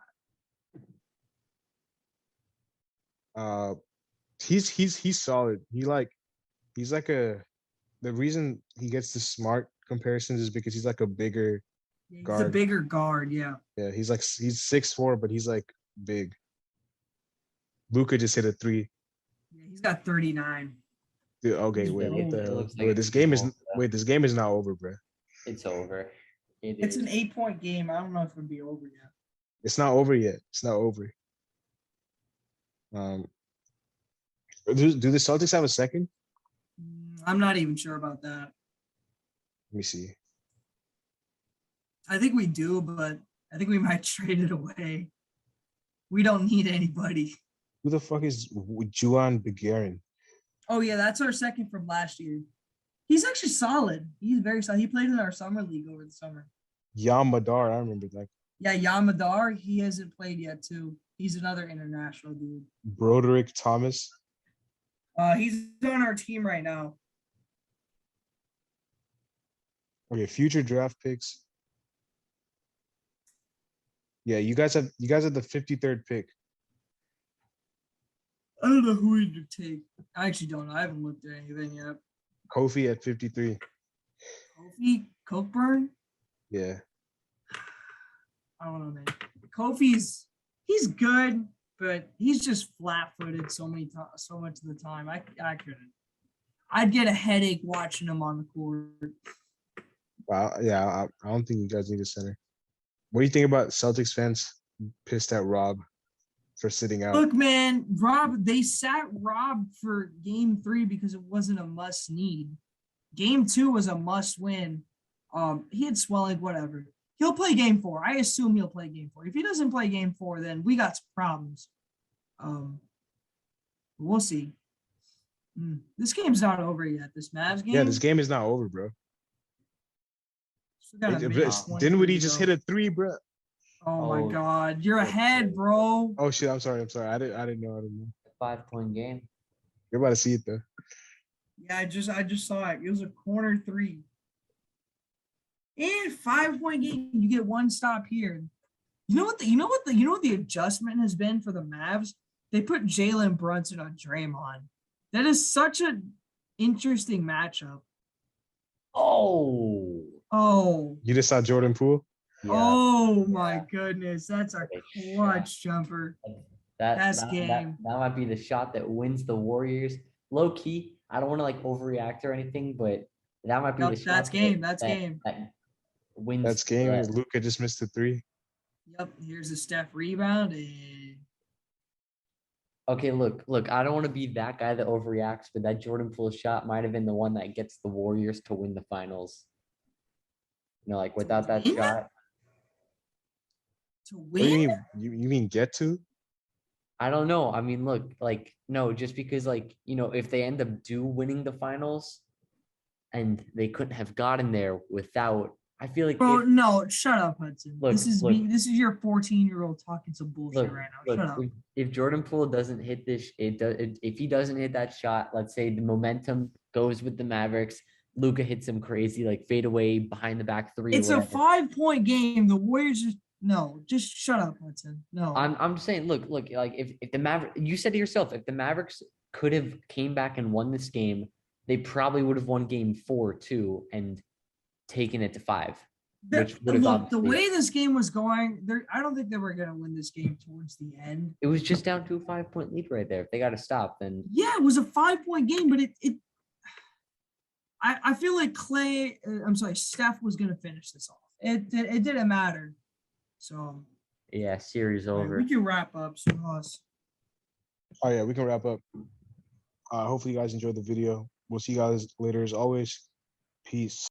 uh, he's solid. He's like a the reason he gets the Smart comparisons is because he's like a bigger Yeah, he's a guard. bigger guard. Yeah. Yeah, he's 6'4", but he's like big. Luca just hit a three. Yeah, he's got 39. Dude, okay, He's wait, what the old. It hell? looks like Wait, it's this game is over, though. wait, this game is not over, bro. It's over. It's an 8-point game. I don't know if it'll be over yet. It's not over yet. It's not over. Um, do the Celtics have a second? I'm not even sure about that. Let me see. I think we do, but I think we might trade it away. We don't need anybody. Who the fuck is Juan Begarin? Oh yeah, that's our second from last year. He's actually solid. He's very solid. He played in our summer league over the summer. Yam Madar, I remember that. Yeah, Yamadar, he hasn't played yet too. He's another international dude. Broderick Thomas. He's on our team right now. Okay, future draft picks. Yeah, you guys have the 53rd pick. I don't know who we'd take. I actually don't know. I haven't looked at anything yet. Kofi at 53. Kofi Cockburn? Yeah. I don't know, man. Kofi's he's good, but he's just flat-footed so much of the time. I couldn't. I'd get a headache watching him on the court. Wow. Yeah, I don't think you guys need a center. What do you think about Celtics fans pissed at Rob for sitting out? Look, man, they sat Rob for game 3 because it wasn't a must need. Game 2 was a must win. He had swelling, whatever. He'll play game 4. I assume he'll play game 4. If he doesn't play game 4, then we got some problems. We'll see. This game's not over yet. This Mavs game. Yeah, this game is not over, bro. Still got a minute 23 Dinwiddie to just go. hit a three, bro. Oh Oh, my God, you're shit. ahead, bro. Oh shit, I'm sorry. I didn't know. 5-point game. You're about to see it though. Yeah, I just saw it. It was a corner 3. And 5-point game, you get one stop here. You know what the adjustment has been for the Mavs? They put Jalen Brunson on Draymond. That is such an interesting matchup. Oh. Oh, You just saw Jordan Poole? Yeah. oh my goodness, that's a Great shot. clutch jumper. That's game. That might be the shot that wins the Warriors. Low key, I don't want to like overreact or anything, but that might be Yep, the shot. that's game. That's that game. wins. That's game. the- Luka just missed a three. Yep, here's a Steph rebound. And Okay, look. I don't want to be that guy that overreacts, but that Jordan Poole shot might have been the one that gets the Warriors to win the finals. You know, like without that win? shot, to What do you win, mean? You mean get to? I don't know. I mean, look, like no, just because like if they end up winning the finals, and they couldn't have gotten there without, I feel like bro. No, shut up, Hudson. Look, this is look. this is your 14-year-old talking some bullshit Look, right now. Shut up. if Jordan Poole doesn't hit this, if he doesn't hit that shot, let's say the momentum goes with the Mavericks, Luka hits him crazy, like fade away behind the back three. It's a whatever. 5-point game. The Warriors just shut up, Hudson. No. I'm just saying, look, like if the Mavericks, you said to yourself, if the Mavericks could have came back and won this game, they probably would have won game 4 too and taken it to 5. Which would have Look, the obviously- way this game was going, I don't think they were going to win this game towards the end. It was just down to a 5-point lead right there. If they got to stop, then Yeah, it was a 5-point game, but I feel like Steph was going to finish this off. It didn't matter. So yeah, series all right, over. we can wrap up. So us. Oh yeah, we can wrap up. Hopefully you guys enjoyed the video. We'll see you guys later as always. Peace.